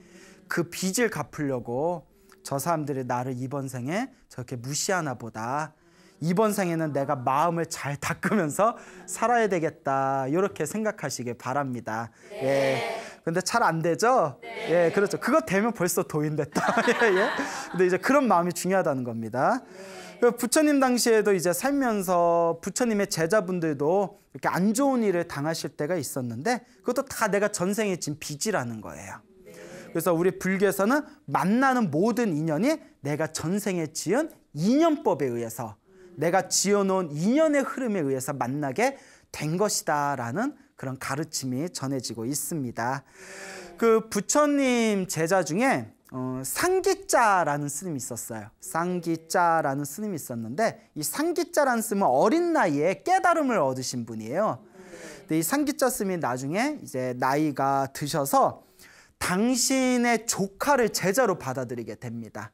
그 빚을 갚으려고 저 사람들이 나를 이번 생에 저렇게 무시하나 보다. 이번 생에는 내가 마음을 잘 닦으면서 살아야 되겠다. 이렇게 생각하시길 바랍니다. 네. 예. 근데 잘 안 되죠? 네. 예, 그렇죠. 그거 되면 벌써 도인됐다. 예, 예. 근데 이제 그런 마음이 중요하다는 겁니다. 네. 부처님 당시에도 이제 살면서 부처님의 제자분들도 이렇게 안 좋은 일을 당하실 때가 있었는데 그것도 다 내가 전생에 진 빚이라는 거예요. 그래서 우리 불교에서는 만나는 모든 인연이 내가 전생에 지은 인연법에 의해서, 내가 지어놓은 인연의 흐름에 의해서 만나게 된 것이다라는 그런 가르침이 전해지고 있습니다. 그 부처님 제자 중에 상기짜라는 스님이 있었어요. 상기짜라는 스님이 있었는데 이 상기짜라는 스님은 어린 나이에 깨달음을 얻으신 분이에요. 근데 이 상기짜 스님이 나중에 이제 나이가 드셔서 당신의 조카를 제자로 받아들이게 됩니다.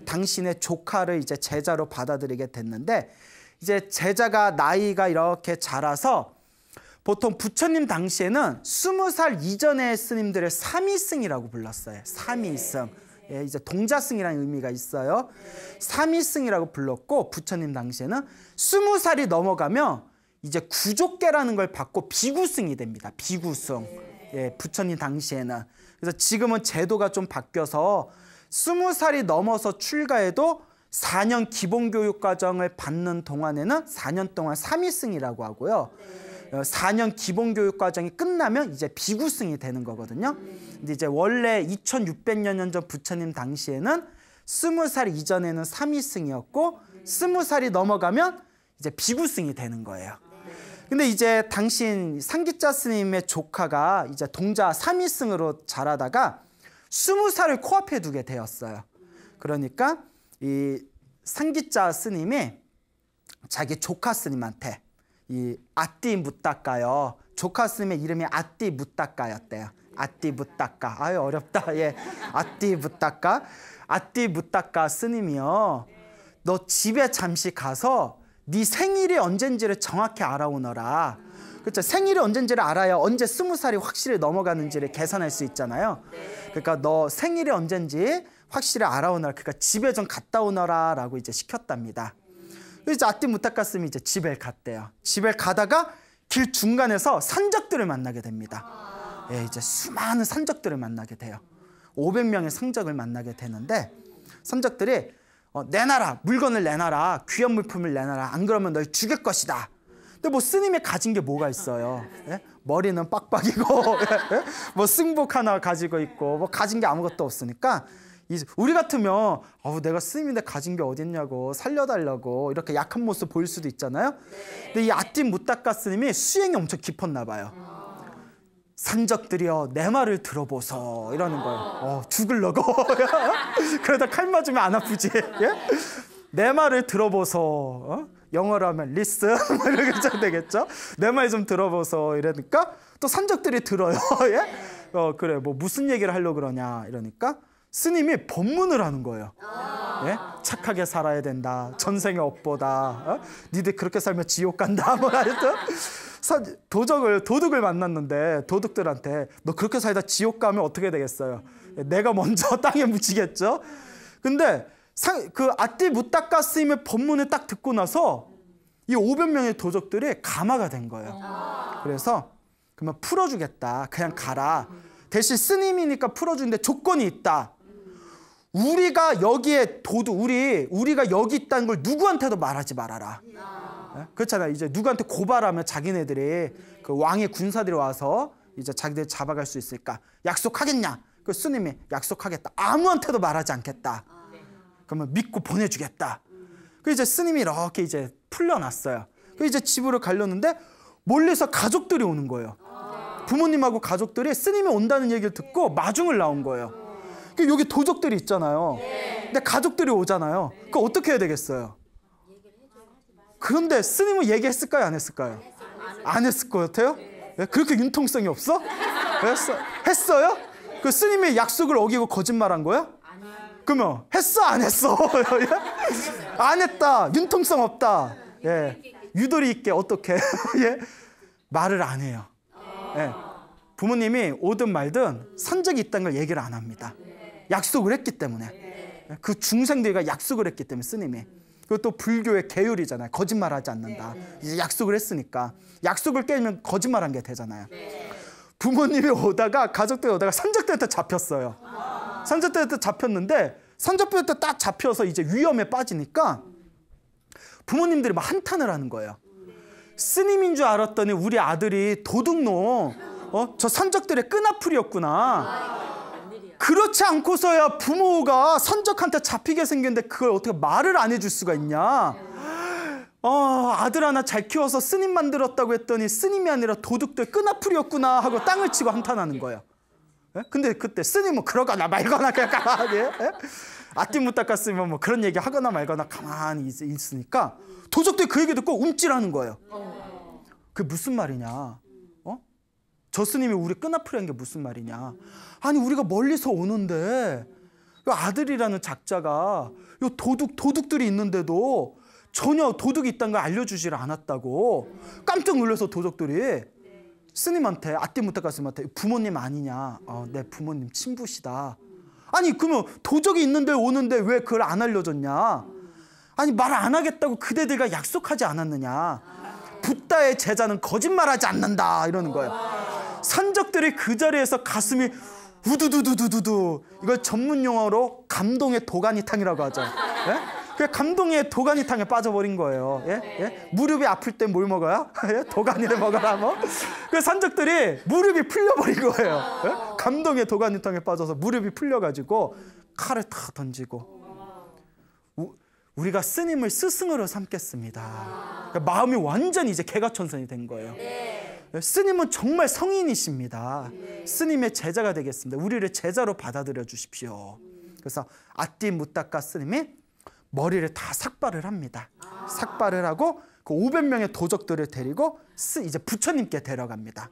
당신의 조카를 이제 제자로 받아들이게 됐는데 이제 제자가 나이가 이렇게 자라서 보통 부처님 당시에는 20살 이전의 스님들을 삼위승이라고 불렀어요. 삼위승. 예, 이제 동자승이라는 의미가 있어요. 삼위승이라고 불렀고 부처님 당시에는 20살이 넘어가면 이제 구족계라는 걸 받고 비구승이 됩니다. 비구승. 예, 부처님 당시에는. 그래서 지금은 제도가 좀 바뀌어서 20살이 넘어서 출가해도 4년 기본교육과정을 받는 동안에는 4년 동안 삼위승이라고 하고요. 4년 기본교육과정이 끝나면 이제 비구승이 되는 거거든요. 근데 이제 원래 2600여 년 전 부처님 당시에는 20살 이전에는 삼위승이었고 20살이 넘어가면 이제 비구승이 되는 거예요. 근데 이제 당신 상기짜 스님의 조카가 이제 동자 삼위승으로 자라다가 20살을 코앞에 두게 되었어요. 그러니까 이 상기짜 스님이 자기 조카 스님한테 이 아띠 무따까요. 조카 스님의 이름이 아띠 무따까였대요. 아띠 무따까. 아유 어렵다. 예, 아띠 무따까. 아띠 무따까 스님이요. 너 집에 잠시 가서 네 생일이 언젠지를 정확히 알아오너라. 그렇죠. 생일이 언젠지를 알아야 언제 20살이 확실히 넘어가는지를 계산할 수 있잖아요. 그러니까 너 생일이 언젠지 확실히 알아오너라. 그러니까 집에 좀 갔다 오너라 라고 이제 시켰답니다. 그래서 아띠 무타카스님이 이제 집에 갔대요. 집에 가다가 길 중간에서 산적들을 만나게 됩니다. 예, 이제 수많은 산적들을 만나게 돼요. 500명의 산적을 만나게 되는데 산적들이 내놔라, 물건을 내놔라, 귀한 물품을 내놔라, 안 그러면 널 죽일 것이다. 근데 뭐 스님이 가진 게 뭐가 있어요? 예? 머리는 빡빡이고 예? 뭐 승복 하나 가지고 있고 뭐 가진 게 아무것도 없으니까 우리 같으면 내가 스님인데 가진 게 어딨냐고 살려달라고 이렇게 약한 모습 보일 수도 있잖아요. 근데 이 아띠 무따까 스님이 수행이 엄청 깊었나 봐요. 산적들이여 내 말을 들어보소 이러는 거예요. 죽을려고 그러다 칼 맞으면 안 아프지. 예? 내 말을 들어보소. 영어로 하면 listen 이렇게 되겠죠. 내 말 좀 들어보소 이러니까 또 산적들이 들어요. 예? 그래 뭐 무슨 얘기를 하려고 그러냐 이러니까 스님이 법문을 하는 거예요. 예? 착하게 살아야 된다. 전생의 업보다. 니들 그렇게 살면 지옥 간다. 뭐 하여튼 도둑을 만났는데 도둑들한테 너 그렇게 살다 지옥 가면 어떻게 되겠어요? 내가 먼저 땅에 묻히겠죠. 근데 그 아띠 무따까 스님의 법문을 딱 듣고 나서 이 500명의 도적들이 감화가 된 거예요. 그래서 그러면 풀어주겠다. 그냥 가라. 대신 스님이니까 풀어주는데 조건이 있다. 우리가 여기에 우리가 여기 있다는 걸 누구한테도 말하지 말아라. 그렇잖아요. 이제 누구한테 고발하면 자기네들이 그 왕의 군사들이 와서 이제 자기들 잡아갈 수 있으니까 약속하겠냐? 그 스님이 약속하겠다. 아무한테도 말하지 않겠다. 그러면 믿고 보내주겠다. 그 이제 스님이 이렇게 이제 풀려났어요. 그 이제 집으로 가려는데 멀리서 가족들이 오는 거예요. 부모님하고 가족들이 스님이 온다는 얘기를 듣고 마중을 나온 거예요. 여기 도적들이 있잖아요. 근데 가족들이 오잖아요. 그거 어떻게 해야 되겠어요? 그런데 스님은 얘기했을까요? 안 했을까요? 안 했을 것 같아요? 그렇게 융통성이 없어? 했어요? 그 스님의 약속을 어기고 거짓말한 거야? 그러면 했어? 안 했어? 안 했다. 융통성 없다. 예. 유도리 있게 어떻게 예? 말을 안 해요. 예. 부모님이 오든 말든 산적이 있다는 걸 얘기를 안 합니다. 약속을 했기 때문에. 그 중생들과 약속을 했기 때문에 스님이. 그것도 불교의 계율이잖아요. 거짓말하지 않는다. 이제 약속을 했으니까. 약속을 깨면 거짓말한 게 되잖아요. 부모님이 오다가 가족들이 오다가 산적들한테 잡혔어요. 산적들한테 잡혔는데 산적들한테 딱 잡혀서 이제 위험에 빠지니까 부모님들이 막 한탄을 하는 거예요. 스님인 줄 알았더니 우리 아들이 도둑놈, 저 산적들의 끈아풀이었구나. 그렇지 않고서야 부모가 산적한테 잡히게 생겼는데 그걸 어떻게 말을 안 해줄 수가 있냐. 아들 하나 잘 키워서 스님 만들었다고 했더니 스님이 아니라 도둑들 끈아풀이었구나 하고 땅을 치고 한탄하는 거예요. 예? 근데 그때 스님은 그러거나 말거나 그냥 가만히 아띠무따까 쓰면 뭐 그런 얘기 하거나 말거나 가만히 있으니까 도적들이 그 얘기 듣고 움찔하는 거예요. 그게 무슨 말이냐? 저 스님이 우리 끈아풀이한 게 무슨 말이냐? 아니 우리가 멀리서 오는데 아들이라는 작자가 도둑들이 있는데도 전혀 도둑이 있다는 걸 알려주질 않았다고 깜짝 놀라서 도적들이 스님한테 아띠무따까 스님한테 부모님 아니냐? 내 부모님 친부시다. 아니 그러면 도적이 있는데 오는데 왜 그걸 안 알려줬냐? 아니 말 안 하겠다고 그대들과 약속하지 않았느냐? 붓다의 제자는 거짓말하지 않는다 이러는 거예요. 산적들이 그 자리에서 가슴이 우두두두두두. 이걸 전문 용어로 감동의 도가니탕이라고 하죠. 예? 그 감동의 도가니탕에 빠져버린 거예요. 예? 예? 무릎이 아플 때 뭘 먹어요? 예? 도가니를 먹어라 뭐. 그 산적들이 무릎이 풀려버린 거예요. 예? 감동의 도가니탕에 빠져서 무릎이 풀려가지고 칼을 다 던지고 우리가 스님을 스승으로 삼겠습니다. 그러니까 마음이 완전히 이제 개가천선이 된 거예요. 스님은 정말 성인이십니다. 스님의 제자가 되겠습니다. 우리를 제자로 받아들여 주십시오. 그래서 아띠무따까 스님이 머리를 다 삭발을 합니다. 삭발을 하고 그 500명의 도적들을 데리고 이제 부처님께 데려갑니다.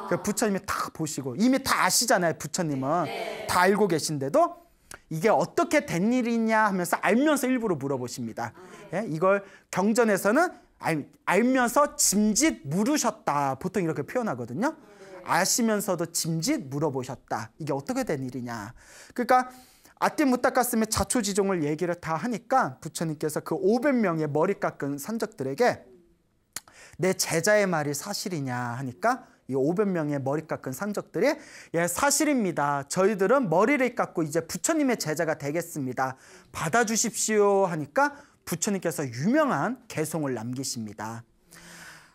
그 부처님이 딱 보시고 이미 다 아시잖아요. 부처님은 다 알고 계신데도 이게 어떻게 된 일이냐 하면서 알면서 일부러 물어보십니다. 예? 이걸 경전에서는 알면서 짐짓 물으셨다. 보통 이렇게 표현하거든요. 아시면서도 짐짓 물어보셨다. 이게 어떻게 된 일이냐. 그러니까 아띠무따까 스님의 자초지종을 얘기를 다 하니까 부처님께서 그 500명의 머리 깎은 산적들에게 내 제자의 말이 사실이냐 하니까 이 500명의 머리 깎은 산적들이 예, 사실입니다. 저희들은 머리를 깎고 이제 부처님의 제자가 되겠습니다. 받아주십시오 하니까 부처님께서 유명한 개송을 남기십니다.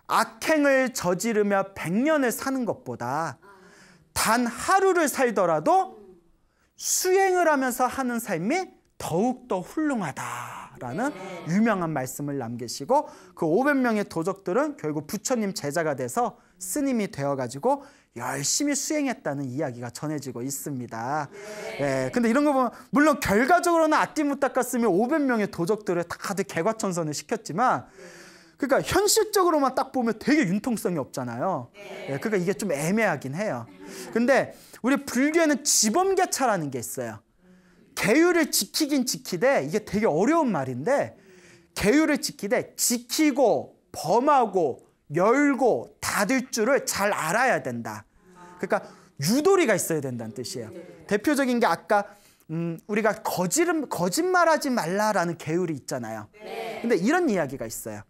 악행을 저지르며 100년을 사는 것보다 단 하루를 살더라도 수행을 하면서 하는 삶이 더욱더 훌륭하다라고 라는 유명한 말씀을 남기시고 그 500명의 도적들은 결국 부처님 제자가 돼서 스님이 되어가지고 열심히 수행했다는 이야기가 전해지고 있습니다. 예, 근데 이런 거 보면 물론 결과적으로는 아띠무따까 스님이 500명의 도적들을 다들 개과천선을 시켰지만 그러니까 현실적으로만 딱 보면 되게 융통성이 없잖아요. 예, 그러니까 이게 좀 애매하긴 해요. 근데 우리 불교에는 지범계차라는 게 있어요. 계율을 지키긴 지키되 이게 되게 어려운 말인데 계율을 지키되 지키고 범하고 열고 닫을 줄을 잘 알아야 된다. 그러니까 유도리가 있어야 된다는 뜻이에요. 대표적인 게 아까 우리가 거짓말하지 말라라는 계율이 있잖아요. 근데 이런 이야기가 있어요.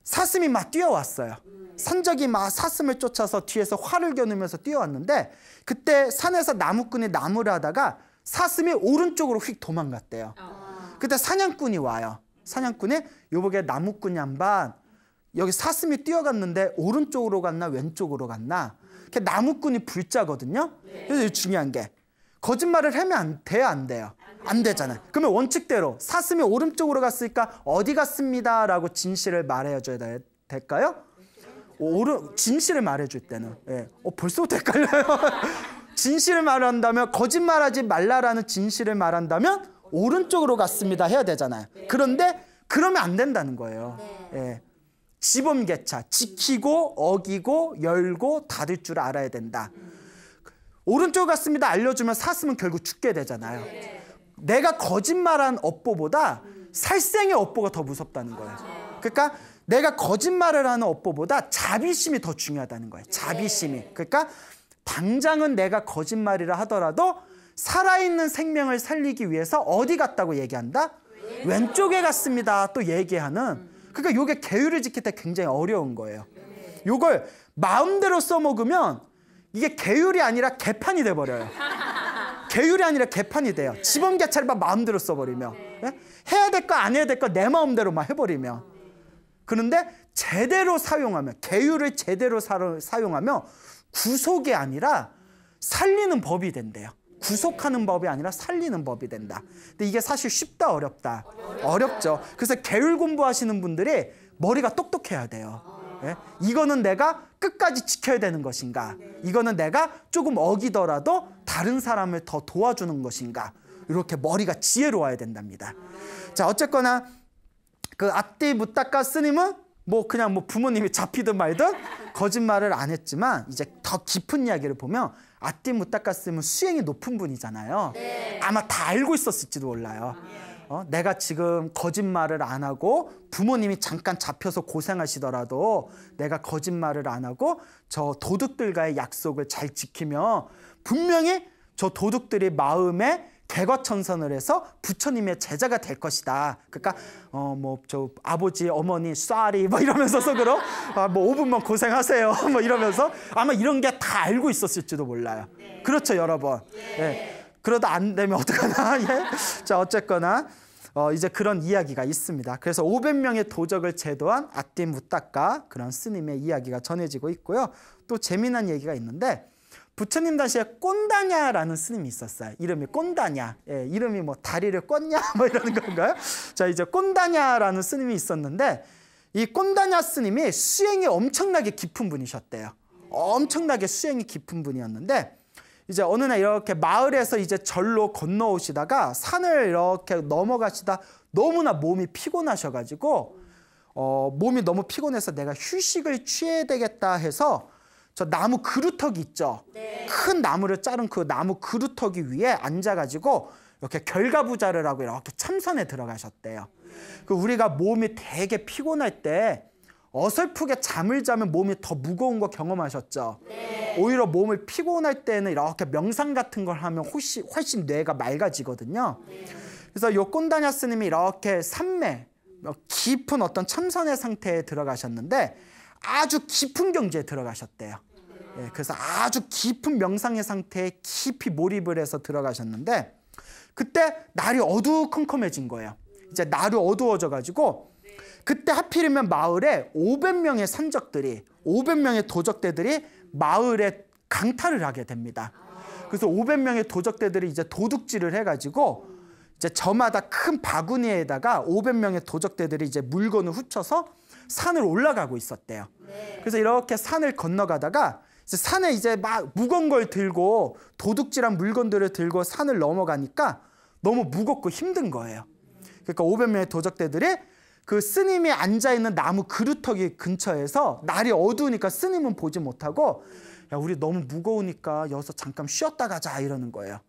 사슴이 막 뛰어왔어요. 산적이 막 사슴을 쫓아서 뒤에서 활을 겨누면서 뛰어왔는데 그때 산에서 나무꾼이 나무를 하다가 사슴이 오른쪽으로 휙 도망갔대요. 그때 사냥꾼이 와요. 사냥꾼이 요복에 나무꾼 양반 여기 사슴이 뛰어갔는데 오른쪽으로 갔나 왼쪽으로 갔나. 나무꾼이 불자거든요. 그래서 중요한 게 거짓말을 하면 돼요 안 돼요? 안 되잖아요. 그러면 원칙대로 사슴이 오른쪽으로 갔으니까 어디 갔습니다 라고 진실을 말해줘야 될까요? 진실을 말해줄 때는 벌써부터 헷갈려요. 진실을 말한다면 거짓말하지 말라라는 진실을 말한다면 오른쪽으로 갔습니다 해야 되잖아요. 그런데 그러면 안 된다는 거예요. 지범계차, 지키고 어기고 열고 닫을 줄 알아야 된다. 오른쪽 갔습니다 알려주면 사슴은 결국 죽게 되잖아요. 내가 거짓말한 업보보다 살생의 업보가 더 무섭다는 거예요. 그러니까 내가 거짓말을 하는 업보보다 자비심이 더 중요하다는 거예요. 자비심이. 그러니까 당장은 내가 거짓말이라 하더라도 살아있는 생명을 살리기 위해서 어디 갔다고 얘기한다? 왼쪽에 갔습니다 또 얘기하는. 그러니까 이게 계율을 지킬 때 굉장히 어려운 거예요. 이걸 마음대로 써먹으면 이게 계율이 아니라 개판이 돼버려요. 계율이 아니라 개판이 돼요. 지범계차를 마음대로 써버리면. 해야 될 거 안 해야 될 거 내 마음대로만 해버리면. 그런데 제대로 사용하면 계율을 제대로 사용하면 구속이 아니라 살리는 법이 된대요. 구속하는 법이 아니라 살리는 법이 된다. 근데 이게 사실 쉽다 어렵다? 어렵죠. 그래서 계율 공부하시는 분들이 머리가 똑똑해야 돼요. 이거는 내가 끝까지 지켜야 되는 것인가? 이거는 내가 조금 어기더라도 다른 사람을 더 도와주는 것인가? 이렇게 머리가 지혜로워야 된답니다. 자, 어쨌거나 그 아띠무따까 스님은 그냥 부모님이 잡히든 말든 거짓말을 안 했지만 이제 더 깊은 이야기를 보면 아띠무따까 스님은 수행이 높은 분이잖아요. 아마 다 알고 있었을지도 몰라요. 내가 지금 거짓말을 안 하고 부모님이 잠깐 잡혀서 고생하시더라도 내가 거짓말을 안 하고 저 도둑들과의 약속을 잘 지키면 분명히 저 도둑들이 마음에 개과천선을 해서 부처님의 제자가 될 것이다. 그러니까 저 아버지 어머니 쏘리 이러면서 속으로 5분만 고생하세요 이러면서 아마 이런 게 다 알고 있었을지도 몰라요. 그렇죠 여러분. 그러다 안 되면 어떡하나. 자, 어쨌거나 이제 그런 이야기가 있습니다. 그래서 500명의 도적을 제도한 아띠무따까 그런 스님의 이야기가 전해지고 있고요. 또 재미난 얘기가 있는데 부처님 당시에 꼰다냐라는 스님이 있었어요. 이름이 꼰다냐. 이름이 다리를 꽂냐 이러는 건가요? 자, 이제 꼰다냐라는 스님이 있었는데 이 꼰다냐 스님이 수행이 엄청나게 깊은 분이셨대요. 엄청나게 수행이 깊은 분이었는데 이제 어느 날 이렇게 마을에서 이제 절로 건너오시다가 산을 이렇게 넘어가시다 너무나 몸이 피곤하셔가지고 몸이 너무 피곤해서 내가 휴식을 취해야 되겠다 해서 저 나무 그루터기 있죠. 큰 나무를 자른 그 나무 그루터기 위에 앉아가지고 이렇게 결가부자를 하고 이렇게 참선에 들어가셨대요. 그 우리가 몸이 되게 피곤할 때 어설프게 잠을 자면 몸이 더 무거운 거 경험하셨죠? 오히려 몸을 피곤할 때는 이렇게 명상 같은 걸 하면 훨씬 뇌가 맑아지거든요. 그래서 요 꼰다냐 스님이 이렇게 삼매, 깊은 어떤 참선의 상태에 들어가셨는데 아주 깊은 경지에 들어가셨대요. 그래서 아주 깊은 명상의 상태에 깊이 몰입을 해서 들어가셨는데 그때 날이 어두컴컴해진 거예요. 이제 날이 어두워져가지고 그때 하필이면 마을에 500명의 산적들이 500명의 도적대들이 마을에 강탈을 하게 됩니다. 그래서 500명의 도적대들이 이제 도둑질을 해가지고 이제 저마다 큰 바구니에다가 500명의 도적대들이 이제 물건을 훔쳐서 산을 올라가고 있었대요. 그래서 이렇게 산을 건너가다가 이제 산에 이제 막 무거운 걸 들고 도둑질한 물건들을 들고 산을 넘어가니까 너무 무겁고 힘든 거예요. 그러니까 500명의 도적대들이 그 스님이 앉아있는 나무 그루터기 근처에서 날이 어두우니까 스님은 보지 못하고 야, 우리 너무 무거우니까 여기서 잠깐 쉬었다 가자 이러는 거예요.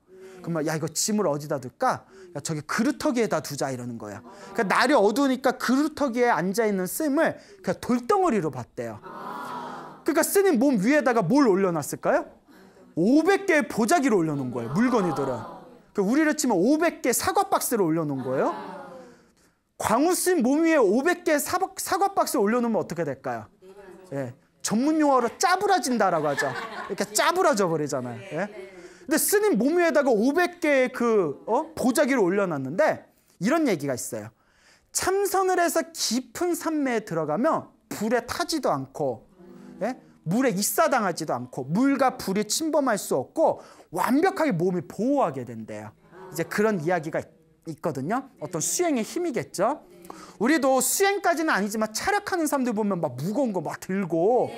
그러면 야, 이거 짐을 어디다 둘까? 야, 저기 그루터기에다 두자 이러는 거예요. 그러니까 날이 어두우니까 그루터기에 앉아있는 스님을 그냥 돌덩어리로 봤대요. 그러니까 스님 몸 위에다가 뭘 올려놨을까요? 500개의 보자기를 올려놓은 거예요. 물건이들은. 그러니까 우리를 치면 500개 사과 박스를 올려놓은 거예요. 광우 스님 몸 위에 500개 사과 박스를 올려놓으면 어떻게 될까요? 예, 전문 용어로 짜부라진다라고 하죠. 이렇게 짜부라져 버리잖아요. 예? 근데 스님 몸 위에다가 500개의 보자기를 올려놨는데 이런 얘기가 있어요. 참선을 해서 깊은 산매에 들어가면 불에 타지도 않고, 예? 물에 익사당하지도 않고, 물과 불이 침범할 수 없고 완벽하게 몸을 보호하게 된대요. 이제 그런 이야기가 있거든요. 어떤 수행의 힘이겠죠. 우리도 수행까지는 아니지만 차력하는 사람들 보면 막 무거운 거 막 들고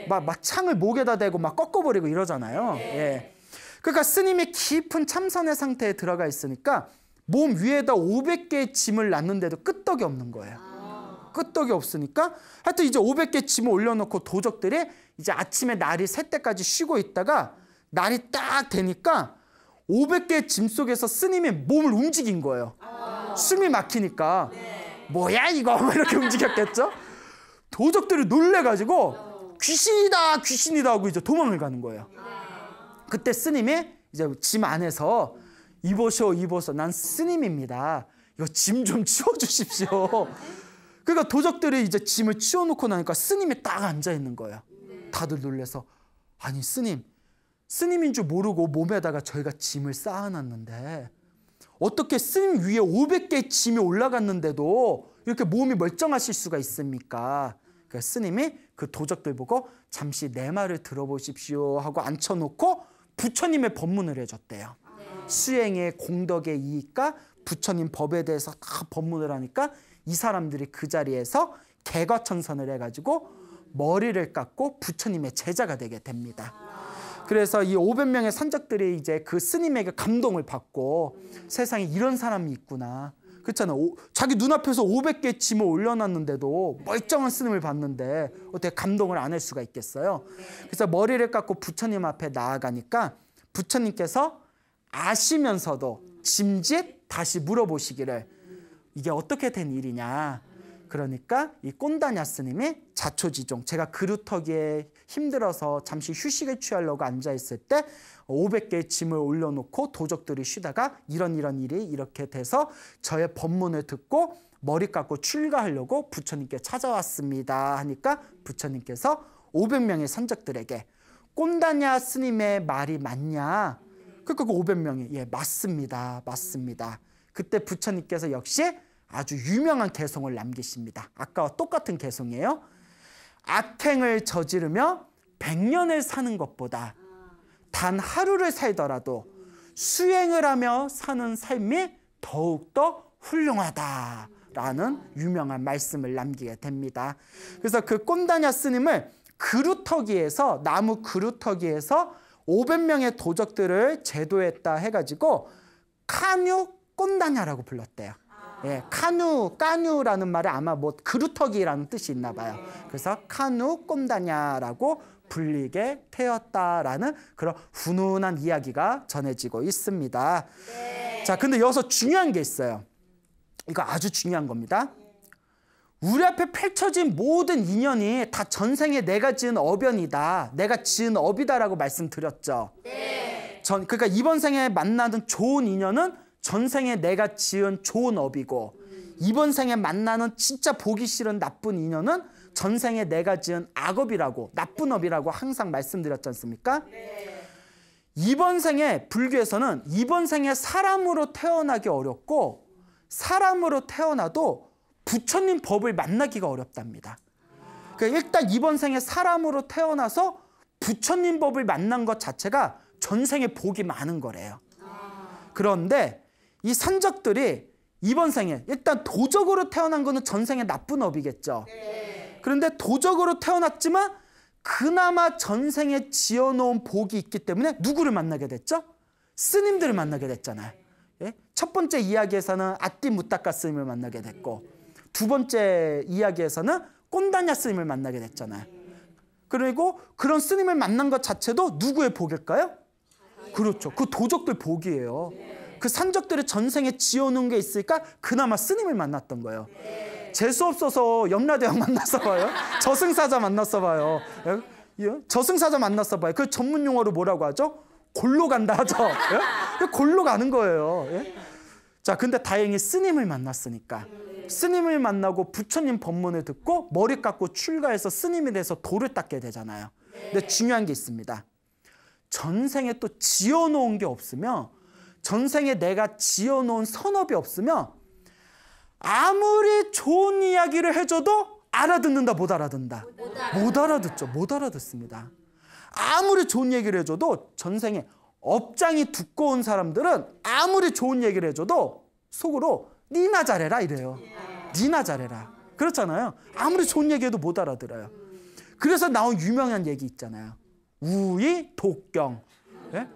막 창을 목에다 대고 막 꺾어버리고 이러잖아요. 예. 그러니까 스님이 깊은 참선의 상태에 들어가 있으니까 몸 위에다 500개의 짐을 놨는데도 끄떡이 없는 거예요. 끄떡이 없으니까 하여튼 이제 500개 짐을 올려놓고 도적들이 이제 아침에 날이 새 때까지 쉬고 있다가 날이 딱 되니까 500개의 짐 속에서 스님이 몸을 움직인 거예요. 숨이 막히니까 뭐야 이거 이렇게 움직였겠죠. 도적들이 놀래가지고 귀신이다 귀신이다 하고 이제 도망을 가는 거예요. 그때 스님이 이제 짐 안에서 이보시오 난 스님입니다. 이거 짐 좀 치워주십시오. 그러니까 도적들이 이제 짐을 치워놓고 나니까 스님이 딱 앉아 있는 거예요. 다들 놀래서 아니 스님인 줄 모르고 몸에다가 저희가 짐을 쌓아놨는데 어떻게 스님 위에 500개의 짐이 올라갔는데도 이렇게 몸이 멀쩡하실 수가 있습니까? 그러니까 스님이 그 도적들 보고 잠시 내 말을 들어보십시오 하고 앉혀놓고 부처님의 법문을 해줬대요. 수행의 공덕의 이익과 부처님 법에 대해서 다 법문을 하니까 이 사람들이 그 자리에서 개과천선을 해가지고 머리를 깎고 부처님의 제자가 되게 됩니다. 그래서 이 500명의 산적들이 이제 그 스님에게 감동을 받고 세상에 이런 사람이 있구나. 그렇잖아요. 자기 눈앞에서 500개의 짐을 올려놨는데도 멀쩡한 스님을 봤는데 어떻게 감동을 안 할 수가 있겠어요. 그래서 머리를 깎고 부처님 앞에 나아가니까 부처님께서 아시면서도 짐짓 다시 물어보시기를 이게 어떻게 된 일이냐. 그러니까 이 꼰다냐 스님이 자초지종, 제가 그루터기에 힘들어서 잠시 휴식을 취하려고 앉아있을 때 500개의 짐을 올려놓고 도적들이 쉬다가 이런 일이 이렇게 돼서 저의 법문을 듣고 머리 깎고 출가하려고 부처님께 찾아왔습니다 하니까 부처님께서 500명의 산적들에게 꼰다냐 스님의 말이 맞냐? 그러니까 그 500명이 예 맞습니다. 그때 부처님께서 역시 아주 유명한 개송을 남기십니다. 아까와 똑같은 개송이에요. 악행을 저지르며 100년을 사는 것보다 단 하루를 살더라도 수행을 하며 사는 삶이 더욱더 훌륭하다라는 유명한 말씀을 남기게 됩니다. 그래서 그 꼰다냐 스님을 그루터기에서 나무 그루터기에서 500명의 도적들을 제도했다 해가지고 카뉴 꼰다냐라고 불렀대요. 예, 까뉴라는 말에 아마 뭐 그루터기라는 뜻이 있나 봐요. 그래서 카누 꼰다냐라고 불리게 되었다라는 그런 훈훈한 이야기가 전해지고 있습니다. 네. 자, 근데 여기서 중요한 게 있어요. 이거 아주 중요한 겁니다. 우리 앞에 펼쳐진 모든 인연이 다 전생에 내가 지은 어변이다. 내가 지은 업이다라고 말씀드렸죠. 네. 그러니까 이번 생에 만나는 좋은 인연은 전생에 내가 지은 좋은 업이고 이번 생에 만나는 진짜 보기 싫은 나쁜 인연은 전생에 내가 지은 악업이라고 나쁜 업이라고 항상 말씀드렸지 않습니까? 네. 이번 생에 불교에서는 이번 생에 사람으로 태어나기 어렵고 사람으로 태어나도 부처님 법을 만나기가 어렵답니다. 그러니까 일단 이번 생에 사람으로 태어나서 부처님 법을 만난 것 자체가 전생에 복이 많은 거래요. 그런데 이 산적들이 이번 생에 일단 도적으로 태어난 거는 전생에 나쁜 업이겠죠. 그런데 도적으로 태어났지만 그나마 전생에 지어놓은 복이 있기 때문에 누구를 만나게 됐죠? 스님들을 만나게 됐잖아요. 예? 첫 번째 이야기에서는 아띠 무따까 스님을 만나게 됐고, 두 번째 이야기에서는 꼰다냐 스님을 만나게 됐잖아요. 그리고 그런 스님을 만난 것 자체도 누구의 복일까요? 그렇죠. 그 도적들 복이에요. 그 산적들이 전생에 지어놓은 게 있으니까 그나마 스님을 만났던 거예요. 재수없어서 염라대왕 만났어 봐요. 저승사자 만났어 봐요. 저승사자 만났어 봐요. 그 전문 용어로 뭐라고 하죠? 골로 간다 하죠. 골로 가는 거예요. 자, 근데 다행히 스님을 만났으니까, 스님을 만나고 부처님 법문을 듣고 머리 깎고 출가해서 스님이 돼서 도를 닦게 되잖아요. 근데 중요한 게 있습니다. 전생에 또 지어놓은 게 없으면, 전생에 내가 지어놓은 선업이 없으면 아무리 좋은 이야기를 해줘도 알아듣는다, 못 알아듣는다? 못 알아듣죠. 못 알아듣습니다. 아무리 좋은 얘기를 해줘도 전생에 업장이 두꺼운 사람들은 아무리 좋은 얘기를 해줘도 속으로 니나 잘해라 이래요. 니나 잘해라. 그렇잖아요. 아무리 좋은 얘기해도 못 알아들어요. 그래서 나온 유명한 얘기 있잖아요. 우이 독경. 예?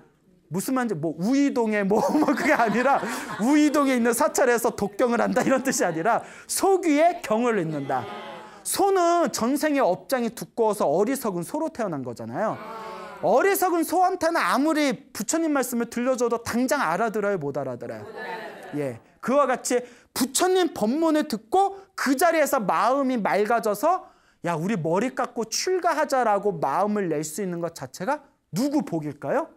무슨 말인지 뭐 우이동에 뭐 그게 아니라 우이동에 있는 사찰에서 독경을 한다 이런 뜻이 아니라 소귀에 경을 읽는다. 소는 전생의 업장이 두꺼워서 어리석은 소로 태어난 거잖아요. 어리석은 소한테는 아무리 부처님 말씀을 들려줘도 당장 알아들어요, 못 알아들어요? 예, 그와 같이 부처님 법문을 듣고 그 자리에서 마음이 맑아져서 야, 우리 머리 깎고 출가하자라고 마음을 낼 수 있는 것 자체가 누구 복일까요?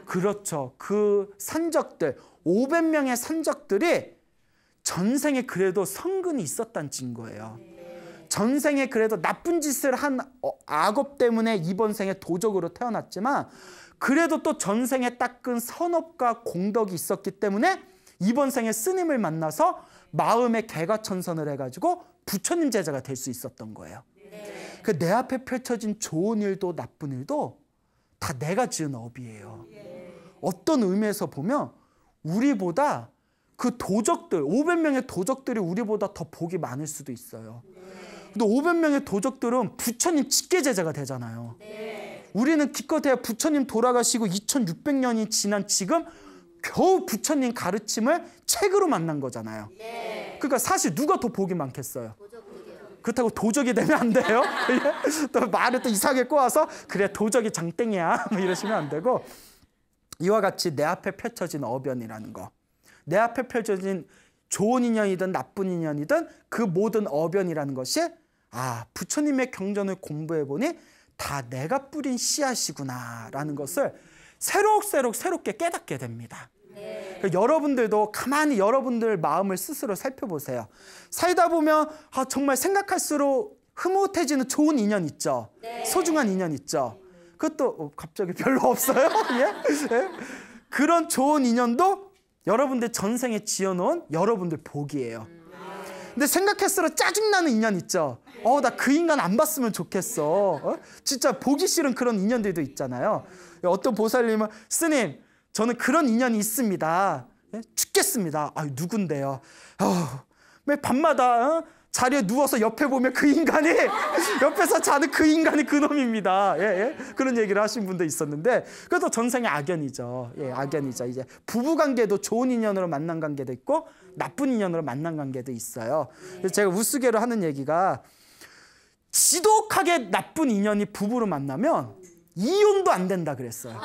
그렇죠. 그 산적들, 500명의 산적들이 전생에 그래도 성근이 있었다는 증거예요. 전생에 그래도 나쁜 짓을 한 악업 때문에 이번 생에 도적으로 태어났지만 그래도 또 전생에 닦은 선업과 공덕이 있었기 때문에 이번 생에 스님을 만나서 마음의 개과천선을 해가지고 부처님 제자가 될 수 있었던 거예요. 그 내 앞에 펼쳐진 좋은 일도 나쁜 일도 다 내가 지은 업이에요. 어떤 의미에서 보면 우리보다 그 도적들, 500명의 도적들이 우리보다 더 복이 많을 수도 있어요. 근데 500명의 도적들은 부처님 직계제자가 되잖아요. 우리는 기껏해야 부처님 돌아가시고 2600년이 지난 지금 겨우 부처님 가르침을 책으로 만난 거잖아요. 그러니까 사실 누가 더 복이 많겠어요? 그렇다고 도적이 되면 안 돼요. 또 말을 또 이상하게 꼬아서 그래 도적이 장땡이야 이러시면 안 되고, 이와 같이 내 앞에 펼쳐진 어변이라는 거, 내 앞에 펼쳐진 좋은 인연이든 나쁜 인연이든 그 모든 어변이라는 것이 부처님의 경전을 공부해보니 다 내가 뿌린 씨앗이구나라는 것을 새롭게 깨닫게 됩니다. 여러분들도 가만히 여러분들 마음을 스스로 살펴보세요. 살다 보면 정말 생각할수록 흐뭇해지는 좋은 인연 있죠. 소중한 인연 있죠. 그것도 갑자기 별로 없어요. 예? 예? 그런 좋은 인연도 여러분들 전생에 지어놓은 여러분들 복이에요. 근데 생각할수록 짜증나는 인연 있죠. 나 그 인간 안 봤으면 좋겠어. 진짜 보기 싫은 그런 인연들도 있잖아요. 어떤 보살님은 스님, 저는 그런 인연이 있습니다. 죽겠습니다. 누군데요? 왜 밤마다 자리에 누워서 옆에 보면 그 인간이 옆에서 자는 그 인간이 그놈입니다. 예. 그런 얘기를 하신 분도 있었는데 그것도 전생의 악연이죠. 예, 악연이죠. 이제 부부관계도 좋은 인연으로 만난 관계도 있고 나쁜 인연으로 만난 관계도 있어요. 그래서 제가 우스개로 하는 얘기가 지독하게 나쁜 인연이 부부로 만나면 이혼도 안 된다 그랬어요.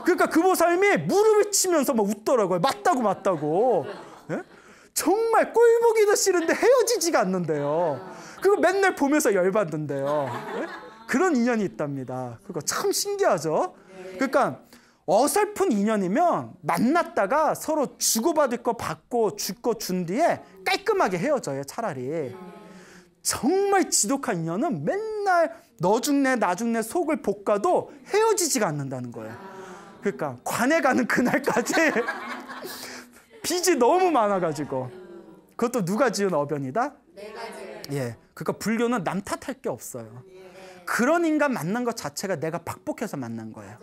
그러니까 그 보살님이 무릎을 치면서 막 웃더라고요. 맞다고. 예? 정말 꼴보기도 싫은데 헤어지지가 않는데요. 그거 맨날 보면서 열받는데요. 예? 그런 인연이 있답니다. 그거 참 신기하죠. 그러니까 어설픈 인연이면 만났다가 서로 주고받을 거 받고 줄 거 준 뒤에 깔끔하게 헤어져요, 차라리. 정말 지독한 인연은 맨날 너 죽네 나 죽네 속을 볶아도 헤어지지가 않는다는 거예요. 그러니까 관에 가는 그날까지 빚이 너무 많아가지고. 그것도 누가 지은 어변이다? 내가 지은. 예, 그러니까 불교는 남 탓할 게 없어요. 그런 인간 만난 것 자체가 내가 박복해서 만난 거예요.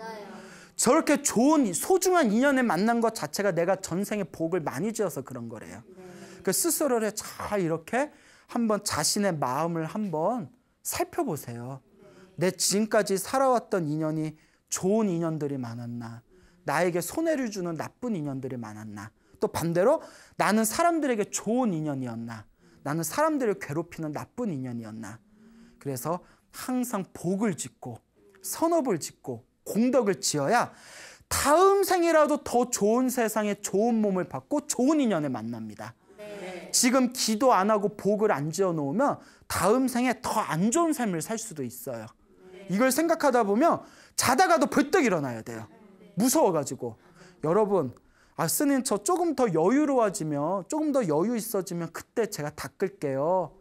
저렇게 좋은 소중한 인연을 만난 것 자체가 내가 전생에 복을 많이 지어서 그런 거래요. 그 스스로를 잘 이렇게 한번 자신의 마음을 한번 살펴보세요. 내 지금까지 살아왔던 인연이 좋은 인연들이 많았나? 나에게 손해를 주는 나쁜 인연들이 많았나? 또 반대로 나는 사람들에게 좋은 인연이었나? 나는 사람들을 괴롭히는 나쁜 인연이었나? 그래서 항상 복을 짓고 선업을 짓고 공덕을 지어야 다음 생이라도 더 좋은 세상에 좋은 몸을 받고 좋은 인연을 만납니다. 지금 기도 안 하고 복을 안 지어 놓으면 다음 생에 더 안 좋은 삶을 살 수도 있어요. 이걸 생각하다 보면 자다가도 벌떡 일어나야 돼요. 무서워가지고. 여러분, 스님 저 조금 더 여유로워지면, 조금 더 여유 있어지면 그때 제가 닦을게요.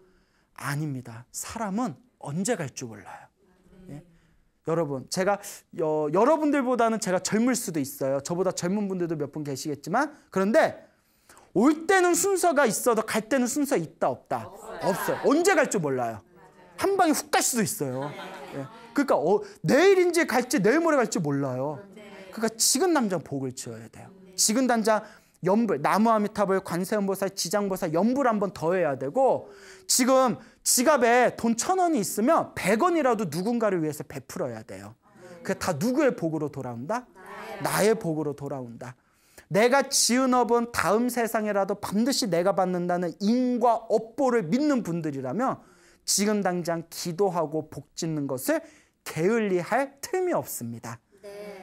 아닙니다. 사람은 언제 갈 줄 몰라요. 예? 여러분, 제가 여러분들보다는 제가 젊을 수도 있어요. 저보다 젊은 분들도 몇 분 계시겠지만, 그런데 올 때는 순서가 있어도 갈 때는 순서 있다 없다? 없어요. 언제 갈 줄 몰라요. 한 방에 훅 갈 수도 있어요. 예. 그러니까 내일인지 갈지 내일 모레 갈지 몰라요. 그러니까 지금 당장 복을 지어야 돼요. 지금 당장 연불, 나무아미타불, 관세음보살, 지장보살 연불 한번 더 해야 되고, 지금 지갑에 돈 1,000원이 있으면 100원이라도 누군가를 위해서 베풀어야 돼요. 그게 다 누구의 복으로 돌아온다? 나의 복으로 돌아온다. 내가 지은 업은 다음 세상에라도 반드시 내가 받는다는 인과 업보를 믿는 분들이라면 지금 당장 기도하고 복 짓는 것을 게을리할 틈이 없습니다.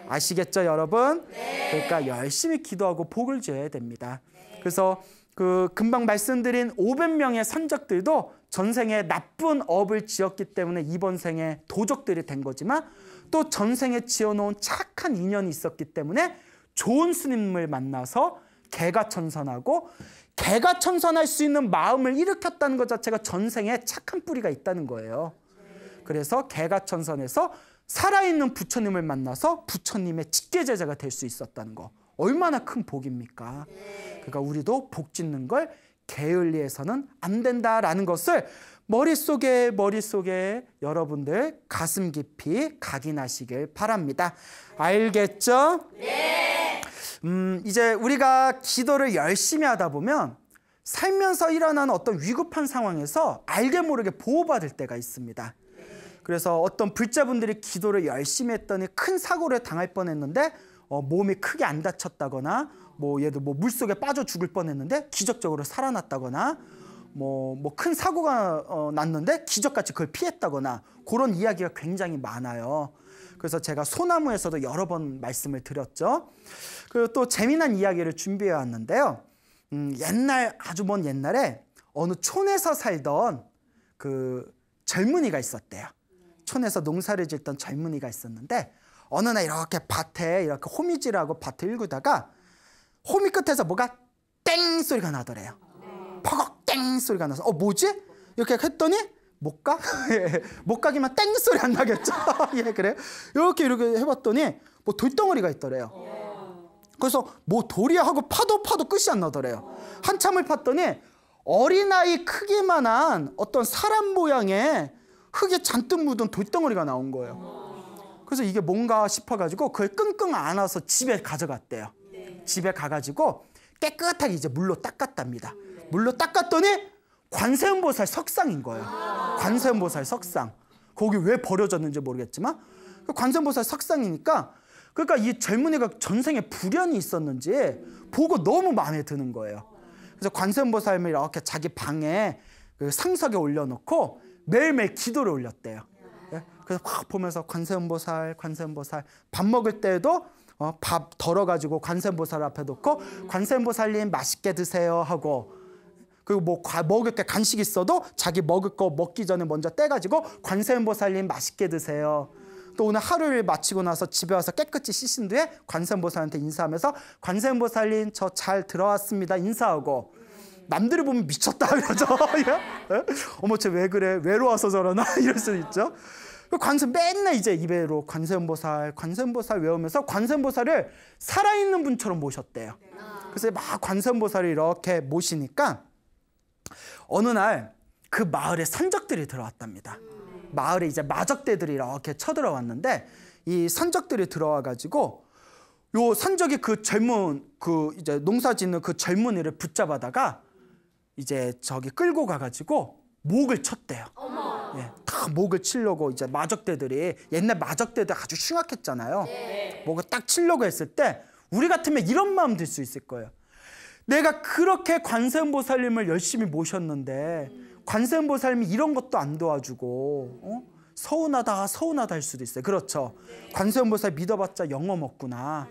아시겠죠, 여러분? 그러니까 열심히 기도하고 복을 지어야 됩니다. 그래서 그 금방 말씀드린 500명의 선적들도 전생에 나쁜 업을 지었기 때문에 이번 생에 도적들이 된 거지만, 또 전생에 지어놓은 착한 인연이 있었기 때문에 좋은 스님을 만나서 개가천선하고, 개가천선할 수 있는 마음을 일으켰다는 것 자체가 전생에 착한 뿌리가 있다는 거예요. 그래서 개가천선에서 살아있는 부처님을 만나서 부처님의 직계제자가 될 수 있었다는 거, 얼마나 큰 복입니까? 그러니까 우리도 복 짓는 걸 게을리해서는 안 된다라는 것을 머릿속에 여러분들 가슴 깊이 각인하시길 바랍니다. 알겠죠? 네. 이제 우리가 기도를 열심히 하다 보면 살면서 일어나는 어떤 위급한 상황에서 알게 모르게 보호받을 때가 있습니다. 그래서 어떤 불자분들이 기도를 열심히 했더니 큰 사고를 당할 뻔했는데 몸이 크게 안 다쳤다거나, 얘도 물속에 빠져 죽을 뻔했는데 기적적으로 살아났다거나, 큰 사고가 났는데 기적같이 그걸 피했다거나, 그런 이야기가 굉장히 많아요. 그래서 제가 소나무에서도 여러 번 말씀을 드렸죠. 그리고 또 재미난 이야기를 준비해 왔는데요. 아주 먼 옛날에 어느 촌에서 살던 그 젊은이가 있었대요. 촌에서 농사를 짓던 젊은이가 있었는데, 어느 날 이렇게 밭에 이렇게 호미질하고 밭을 일구다가 호미 끝에서 뭐가 땡 소리가 나더래요. 퍼걱 땡 소리가 나서 뭐지? 이렇게 했더니 못 가? 못 가기만 땡 소리 안 나겠죠? 예, 그래요. 이렇게 해봤더니 돌덩어리가 있더래요. 그래서 돌이야 하고 파도 끝이 안 나더래요. 한참을 팠더니 어린아이 크기만한 어떤 사람 모양의 흙에 잔뜩 묻은 돌덩어리가 나온 거예요. 그래서 이게 뭔가 싶어가지고 그걸 끙끙 안아서 집에 가져갔대요. 집에 가가지고 깨끗하게 이제 물로 닦았답니다. 물로 닦았더니 관세음보살 석상인 거예요. 관세음보살 석상. 거기 왜 버려졌는지 모르겠지만 관세음보살 석상이니까, 그러니까 이 젊은이가 전생에 불연이 있었는지 보고 너무 마음에 드는 거예요. 그래서 관세음보살을 이렇게 자기 방에 그 상석에 올려놓고 매일매일 기도를 올렸대요. 그래서 확 보면서 관세음보살 밥 먹을 때도 밥 덜어가지고 관세음보살 앞에 놓고 관세음보살님 맛있게 드세요 하고, 그리고 먹을 게 간식 있어도 자기 먹을 거 먹기 전에 먼저 떼가지고 관세음보살님 맛있게 드세요. 또 오늘 하루를 마치고 나서 집에 와서 깨끗이 씻은 뒤에 관세음보살한테 인사하면서 관세음보살님 저 잘 들어왔습니다 인사하고, 남들이 보면 미쳤다 그러죠. 어머 쟤 왜 그래, 외로워서 저러나 이럴 수도 있죠. 맨날 이제 입에로 관세음보살 외우면서 관세음보살을 살아있는 분처럼 모셨대요. 그래서 막 관세음보살을 이렇게 모시니까 어느 날 그 마을에 선적들이 들어왔답니다. 마을에 이제 마적대들이 이렇게 쳐들어왔는데, 이 선적들이 들어와가지고 요 산적이 그 젊은 이제 농사 짓는 그 젊은이를 붙잡아다가 이제 저기 끌고 가가지고 목을 쳤대요. 예, 다 목을 치려고 이제 마적대들이 옛날 마적대들 아주 흉악했잖아요. 목을 딱 치려고 했을 때 우리 같으면 이런 마음 들 수 있을 거예요. 내가 그렇게 관세음보살님을 열심히 모셨는데 관세음보살님이 이런 것도 안 도와주고 서운하다 할 수도 있어요. 그렇죠. 관세음보살 믿어봤자 영험 없구나.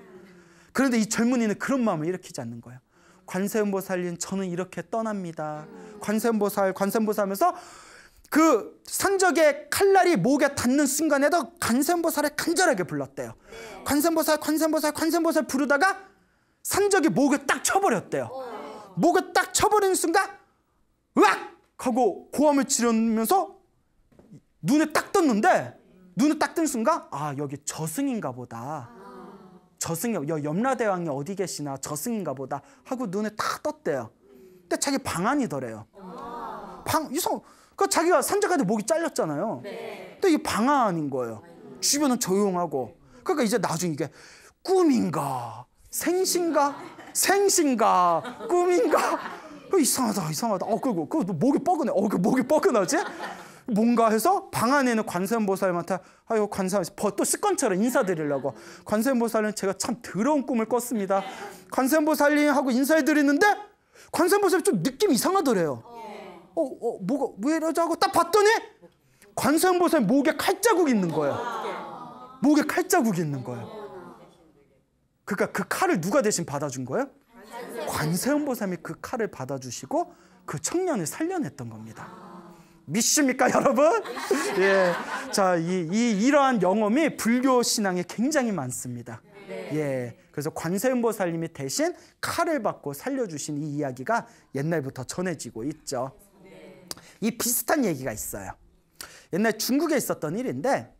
그런데 이 젊은이는 그런 마음을 일으키지 않는 거예요. 관세음보살님 저는 이렇게 떠납니다. 관세음보살 하면서 그 산적의 칼날이 목에 닿는 순간에도 관세음보살을 간절하게 불렀대요. 관세음보살 부르다가 산적이 목을 딱 쳐버렸대요. 목을 딱 쳐버리는 순간 으악! 하고 고함을 지르면서 눈에 딱 떴는데 눈을 딱 뜬 순간 아 여기 저승인가 보다. 저승이 염라대왕이 어디 계시나 저승인가 보다 하고 눈에 딱 떴대요. 근데 자기 방안이더래요. 그 자기가 산적한테 목이 잘렸잖아요. 근데 이게 방안인 거예요. 주변은 조용하고. 그러니까 이제 나중에 이게 꿈인가 생신가 꿈인가 이상하다. 그리고 목이 뻐근해. 그 목이 뻐근하지? 뭔가 해서 방 안에 있는 관세음보살님한테 아유 관세음보살 또 습관처럼 인사드리려고 관세음보살님 제가 참 더러운 꿈을 꿨습니다. 관세음보살님 하고 인사해드리는데 관세음보살이 좀 느낌이 이상하더래요. 뭐가 왜 이러지 하고 딱 봤더니 관세음보살 목에 칼자국이 있는 거예요. 목에 칼자국이 있는 거예요. 그러니까 그 칼을 누가 대신 받아준 거예요? 관세음보살이 그 칼을 받아주시고 그 청년을 살려냈던 겁니다. 믿습니까, 여러분? 예. 자, 이러한 경험이 불교 신앙에 굉장히 많습니다. 예. 그래서 관세음보살님이 대신 칼을 받고 살려주신 이 이야기가 옛날부터 전해지고 있죠. 이 비슷한 얘기가 있어요. 옛날 중국에 있었던 일인데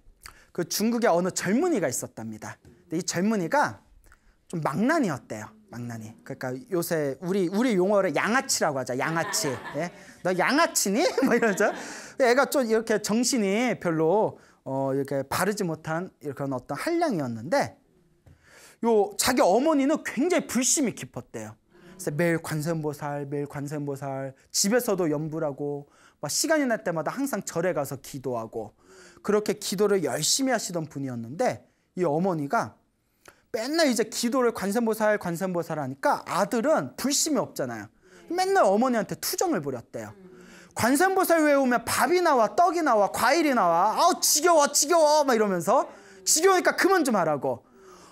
그 중국에 어느 젊은이가 있었답니다. 근데 이 젊은이가 좀 망난이었대요. 망나니. 그러니까 요새 우리 용어로 양아치라고 하죠. 양아치. 예? 너 양아치니? 뭐 이러죠. 애가 좀 이렇게 정신이 별로 이렇게 바르지 못한 그런 어떤 한량이었는데 자기 어머니는 굉장히 불심이 깊었대요. 그래서 매일 관세음보살 집에서도 염불하고 막 시간이 날 때마다 항상 절에 가서 기도하고 그렇게 기도를 열심히 하시던 분이었는데 이 어머니가 맨날 이제 기도를 관세음보살 하니까 아들은 불심이 없잖아요. 맨날 어머니한테 투정을 부렸대요. 관세음보살 외우면 밥이 나와 떡이 나와 과일이 나와 아우 지겨워 막 이러면서 지겨우니까 그만 좀 하라고.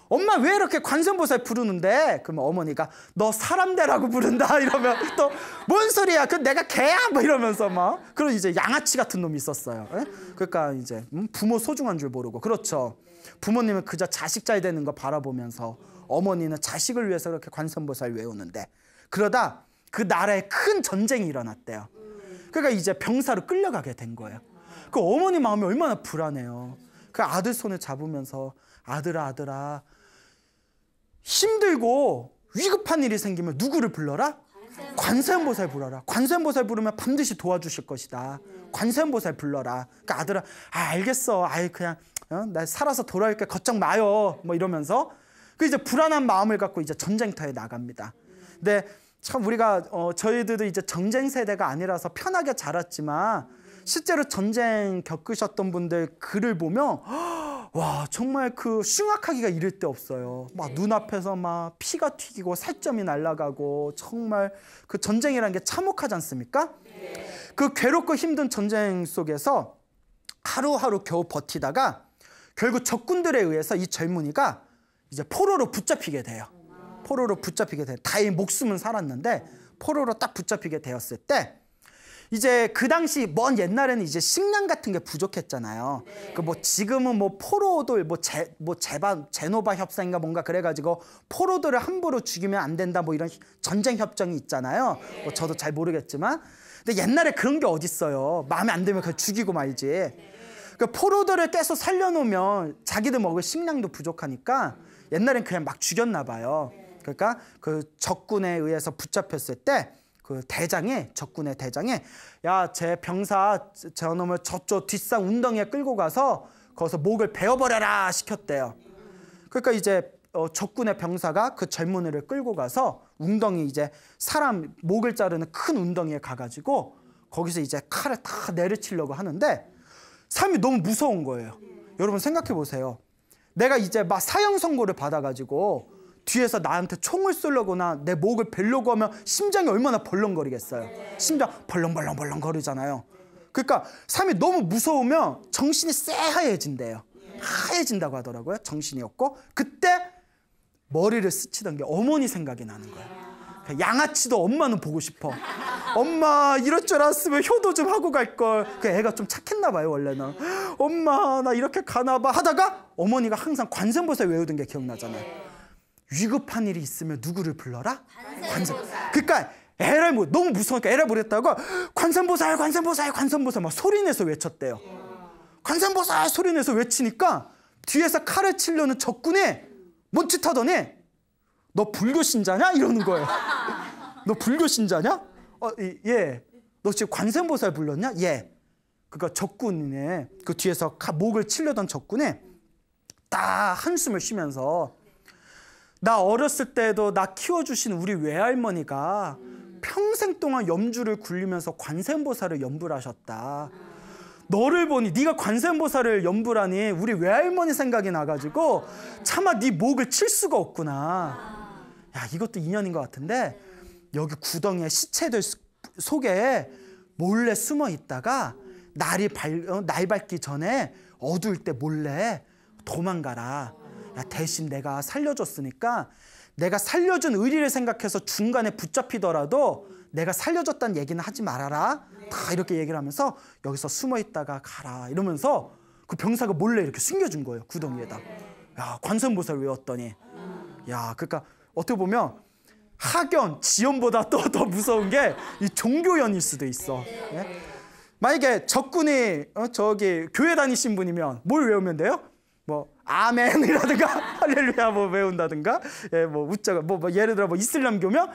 엄마 왜 이렇게 관세음보살 부르는데? 그러면 어머니가 너 사람 되라고 부른다 이러면 또 뭔 소리야? 그 내가 개야? 뭐 이러면서 막 그런 이제 양아치 같은 놈이 있었어요. 에? 그러니까 이제 부모 소중한 줄 모르고 그렇죠. 부모님은 그저 자식 잘 되는 거 바라보면서 어머니는 자식을 위해서 그렇게 관세음보살 외우는데 그러다 그 나라에 큰 전쟁이 일어났대요. 그러니까 이제 병사로 끌려가게 된 거예요. 그 어머니 마음이 얼마나 불안해요. 그 아들 손을 잡으면서 아들아 힘들고 위급한 일이 생기면 누구를 불러라? 관세음보살 불러라. 관세음보살 부르면 반드시 도와주실 것이다. 관세음보살 불러라. 그러니까 아들아 알겠어. 그냥 나 살아서 돌아올게 걱정 마요. 뭐 이러면서 그 이제 불안한 마음을 갖고 이제 전쟁터에 나갑니다. 근데 참 우리가 저희들도 이제 전쟁 세대가 아니라서 편하게 자랐지만 실제로 전쟁 겪으셨던 분들 글을 보면 와 정말 그 흉악하기가 이를 데 없어요. 막 눈앞에서 막 피가 튀기고 살점이 날아가고 정말 그 전쟁이라는 게 참혹하지 않습니까? 그 괴롭고 힘든 전쟁 속에서 하루하루 겨우 버티다가 결국 적군들에 의해서 이 젊은이가 이제 포로로 붙잡히게 돼요. 다행히 목숨은 살았는데 포로로 딱 붙잡히게 되었을 때 이제 그 당시 먼 옛날에는 이제 식량 같은 게 부족했잖아요. 그 뭐 지금은 뭐 포로들 제노바 협상인가 뭔가 그래가지고 포로들을 함부로 죽이면 안 된다 뭐 이런 전쟁 협정이 있잖아요. 뭐 저도 잘 모르겠지만 근데 옛날에 그런 게 어딨어요. 마음에 안 들면 그냥 죽이고 말지. 그 포로들을 계속 살려놓으면 자기들 먹을 식량도 부족하니까 옛날엔 그냥 막 죽였나 봐요. 그러니까 그 적군에 의해서 붙잡혔을 때 그 적군의 대장이 야, 제 병사 저놈을 저쪽 뒷산 운덩이에 끌고 가서 거기서 목을 베어버려라 시켰대요. 그러니까 이제 적군의 병사가 그 젊은이를 끌고 가서 웅덩이 이제 사람 목을 자르는 큰 웅덩이에 가가지고 거기서 이제 칼을 다 내리치려고 하는데 사람이 너무 무서운 거예요. 여러분 생각해 보세요. 내가 이제 막 사형 선고를 받아가지고 뒤에서 나한테 총을 쏘려거나 내 목을 베려고 하면 심장이 얼마나 벌렁거리겠어요. 심장 벌렁벌렁 거리잖아요. 그러니까 사람이 너무 무서우면 정신이 새하얘진대요. 하얘진다고 하더라고요. 정신이 없고. 그때 머리를 스치던 게 어머니 생각이 나는 거예요. 양아치도 엄마는 보고 싶어. 엄마 이럴 줄 알았으면 효도 좀 하고 갈걸. 그 애가 좀 착했나 봐요 원래는. 엄마 나 이렇게 가나 봐 하다가 어머니가 항상 관세음보살 외우던 게 기억나잖아요. 위급한 일이 있으면 누구를 불러라? 관세음보살. 그러니까 애를 너무 무서우니까 애를 모르겠다고 관세음보살 막 소리내서 외쳤대요. 관세음보살 소리내서 외치니까 뒤에서 칼을 치려는 적군이 멈칫하더니 너 불교 신자냐? 이러는 거예요. 너 불교 신자냐? 예. 너 지금 관세음보살 불렀냐? 예. 그러니까 적군이네. 그 뒤에서 목을 치려던 적군이 딱 한숨을 쉬면서 나 어렸을 때도 나 키워주신 우리 외할머니가 평생 동안 염주를 굴리면서 관세음보살을 염불 하셨다. 너를 보니 네가 관세음보살을 염불하니 우리 외할머니 생각이 나가지고 차마 네 목을 칠 수가 없구나. 야, 이것도 인연인 것 같은데 여기 구덩이에 시체들 속에 몰래 숨어 있다가 날 밝기 전에 어두울 때 몰래 도망가라. 야, 대신 내가 살려줬으니까 내가 살려준 의리를 생각해서 중간에 붙잡히더라도 내가 살려줬다는 얘기는 하지 말아라. 다 이렇게 얘기를 하면서 여기서 숨어 있다가 가라 이러면서 그 병사가 몰래 이렇게 숨겨준 거예요. 구덩이에다. 야, 관세음보살 외웠더니 야, 그러니까 어떻게 보면 학연, 지연보다 또 더 무서운 게 이 종교연일 수도 있어. 예? 만약에 적군이 저기 교회 다니신 분이면 뭘 외우면 돼요? 뭐 아멘이라든가 할렐루야 뭐 외운다든가, 예, 뭐 웃자가 뭐 예를 들어 뭐 이슬람교면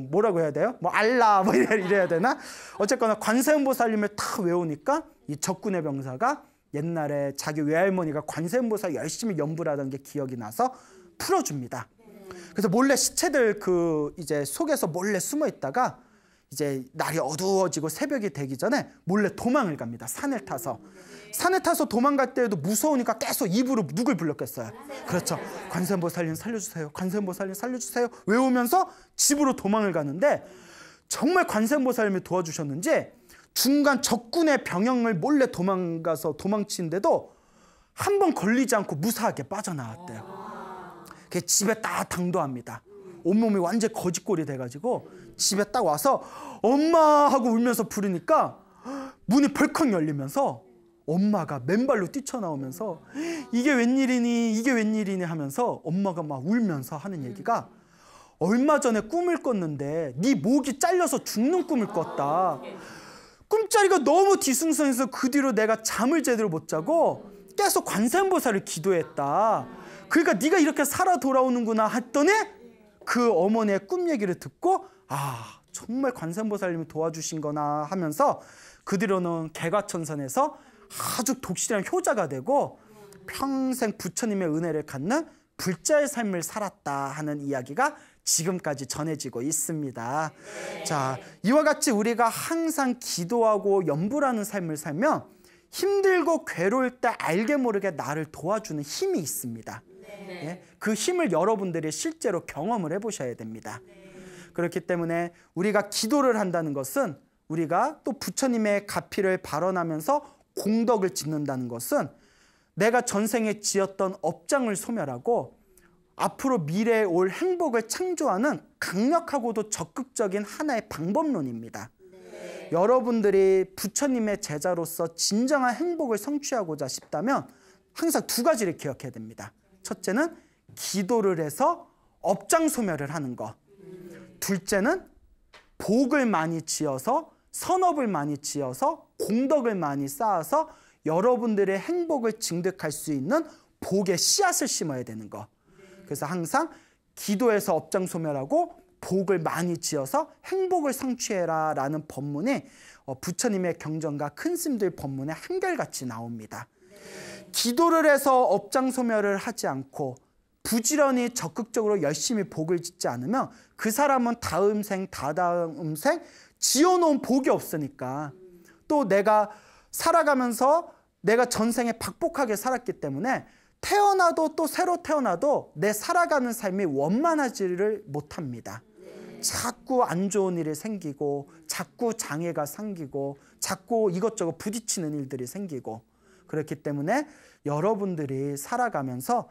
뭐라고 해야 돼요? 뭐 알라 뭐 이래야 되나? 어쨌거나 관세음보살님을 다 외우니까 이 적군의 병사가 옛날에 자기 외할머니가 관세음보살 열심히 염불하던 게 기억이 나서 풀어줍니다. 그래서 몰래 시체들 그 이제 속에서 몰래 숨어 있다가 이제 날이 어두워지고 새벽이 되기 전에 몰래 도망을 갑니다. 산을 타서 도망갈 때에도 무서우니까 계속 입으로 누굴 불렀겠어요? 그렇죠. 관세음보살님 살려주세요. 관세음보살님 살려주세요. 외우면서 집으로 도망을 가는데 정말 관세음보살님이 도와주셨는지 중간 적군의 병영을 몰래 도망치는데도 한 번 걸리지 않고 무사하게 빠져나왔대요. 집에 딱 당도합니다. 온몸이 완전 거짓골이 돼가지고 집에 딱 와서 엄마 하고 울면서 부르니까 문이 벌컥 열리면서 엄마가 맨발로 뛰쳐나오면서 이게 웬일이니 하면서 엄마가 막 울면서 하는 얘기가 얼마 전에 꿈을 꿨는데 네 목이 잘려서 죽는 꿈을 꿨다. 꿈자리가 너무 뒤숭숭해서 그 뒤로 내가 잠을 제대로 못 자고 계속 관세음보살을 기도했다. 그러니까 네가 이렇게 살아 돌아오는구나 했더니 그 어머니의 꿈 얘기를 듣고 아, 정말 관세음보살님이 도와주신 거나 하면서 그 뒤로는 개과천선에서 아주 독실한 효자가 되고 평생 부처님의 은혜를 갖는 불자의 삶을 살았다 하는 이야기가 지금까지 전해지고 있습니다. 자, 이와 같이 우리가 항상 기도하고 염불하는 삶을 살면 힘들고 괴로울 때 알게 모르게 나를 도와주는 힘이 있습니다. 예? 그 힘을 여러분들이 실제로 경험을 해보셔야 됩니다. 그렇기 때문에 우리가 기도를 한다는 것은 우리가 또 부처님의 가피를 발언하면서 공덕을 짓는다는 것은 내가 전생에 지었던 업장을 소멸하고 앞으로 미래에 올 행복을 창조하는 강력하고도 적극적인 하나의 방법론입니다. 여러분들이 부처님의 제자로서 진정한 행복을 성취하고자 싶다면 항상 두 가지를 기억해야 됩니다. 첫째는 기도를 해서 업장 소멸을 하는 것. 둘째는 복을 많이 지어서 선업을 많이 지어서 공덕을 많이 쌓아서 여러분들의 행복을 증득할 수 있는 복의 씨앗을 심어야 되는 것. 그래서 항상 기도해서 업장 소멸하고 복을 많이 지어서 행복을 성취해라 라는 법문이 부처님의 경전과 큰 스님들 법문에 한결같이 나옵니다. 기도를 해서 업장 소멸을 하지 않고 부지런히 적극적으로 열심히 복을 짓지 않으면 그 사람은 다음 생, 다다음 생 지어놓은 복이 없으니까, 또 내가 살아가면서 내가 전생에 박복하게 살았기 때문에 태어나도 또 새로 태어나도 내 살아가는 삶이 원만하지를 못합니다. 자꾸 안 좋은 일이 생기고 자꾸 장애가 생기고 자꾸 이것저것 부딪히는 일들이 생기고, 그렇기 때문에 여러분들이 살아가면서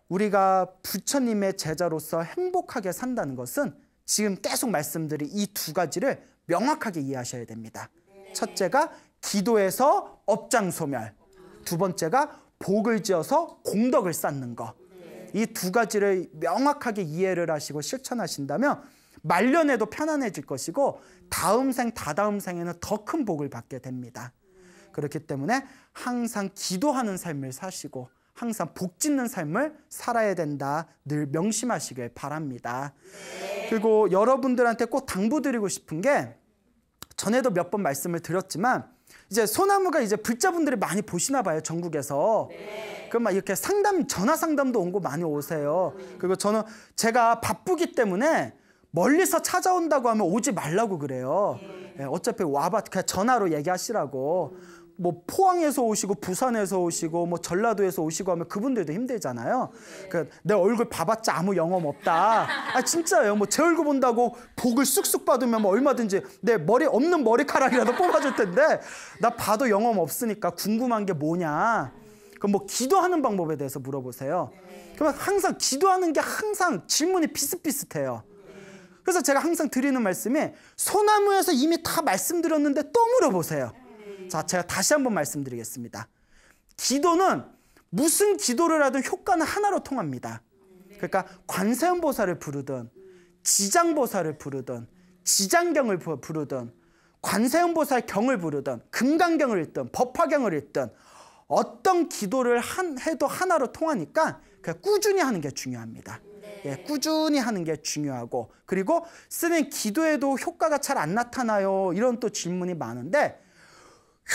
우리가 부처님의 제자로서 행복하게 산다는 것은 지금 계속 말씀드린 이 두 가지를 명확하게 이해하셔야 됩니다. 첫째가 기도에서 업장소멸, 두 번째가 복을 지어서 공덕을 쌓는 것. 이 두 가지를 명확하게 이해를 하시고 실천하신다면 말년에도 편안해질 것이고 다음 생, 다다음 생에는 더 큰 복을 받게 됩니다. 그렇기 때문에 항상 기도하는 삶을 사시고 항상 복 짓는 삶을 살아야 된다, 늘 명심하시길 바랍니다. 그리고 여러분들한테 꼭 당부드리고 싶은 게, 전에도 몇 번 말씀을 드렸지만 이제 소나무가 이제 불자분들이 많이 보시나 봐요, 전국에서. 그럼 막 이렇게 전화 상담도 온 거 많이 오세요. 그리고 저는 제가 바쁘기 때문에 멀리서 찾아온다고 하면 오지 말라고 그래요. 어차피 와봐, 그냥 전화로 얘기하시라고. 뭐 포항에서 오시고 부산에서 오시고 뭐 전라도에서 오시고 하면 그분들도 힘들잖아요. 내 얼굴 봐봤자 아무 영험 없다. 아 진짜예요. 뭐 제 얼굴 본다고 복을 쑥쑥 받으면 뭐 얼마든지 내 머리 없는 머리카락이라도 뽑아줄 텐데, 나 봐도 영험 없으니까 궁금한 게 뭐냐. 그럼 뭐 기도하는 방법에 대해서 물어보세요. 그러면 항상 기도하는 게 항상 질문이 비슷비슷해요. 그래서 제가 항상 드리는 말씀이, 소나무에서 이미 다 말씀드렸는데 또 물어보세요. 자, 제가 다시 한번 말씀드리겠습니다. 기도는 무슨 기도를 하든 효과는 하나로 통합니다. 그러니까 관세음보살을 부르든 지장보살을 부르든 지장경을 부르든 관세음보살 경을 부르든 금강경을 읽든 법화경을 읽든 어떤 기도를 해도 하나로 통하니까 그냥 꾸준히 하는 게 중요합니다. 꾸준히 하는 게 중요하고, 그리고 쓰는 기도에도 효과가 잘 안 나타나요, 이런 또 질문이 많은데,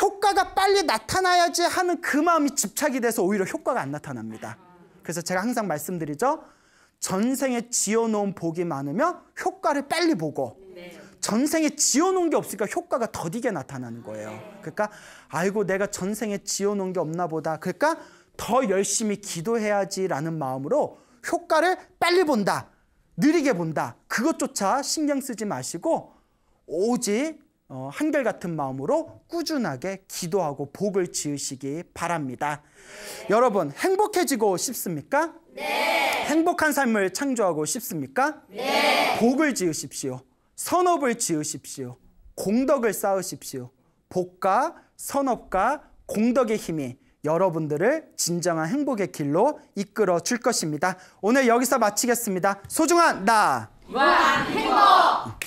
효과가 빨리 나타나야지 하는 그 마음이 집착이 돼서 오히려 효과가 안 나타납니다. 그래서 제가 항상 말씀드리죠. 전생에 지어놓은 복이 많으면 효과를 빨리 보고, 전생에 지어놓은 게 없으니까 효과가 더디게 나타나는 거예요. 그러니까 아이고 내가 전생에 지어놓은 게 없나 보다, 그러니까 더 열심히 기도해야지라는 마음으로 효과를 빨리 본다, 느리게 본다, 그것조차 신경 쓰지 마시고 오직 한결같은 마음으로 꾸준하게 기도하고 복을 지으시기 바랍니다. 여러분, 행복해지고 싶습니까? 네. 행복한 삶을 창조하고 싶습니까? 네. 복을 지으십시오. 선업을 지으십시오. 공덕을 쌓으십시오. 복과 선업과 공덕의 힘이 여러분들을 진정한 행복의 길로 이끌어 줄 것입니다. 오늘 여기서 마치겠습니다. 소중한 나! 무한 행복!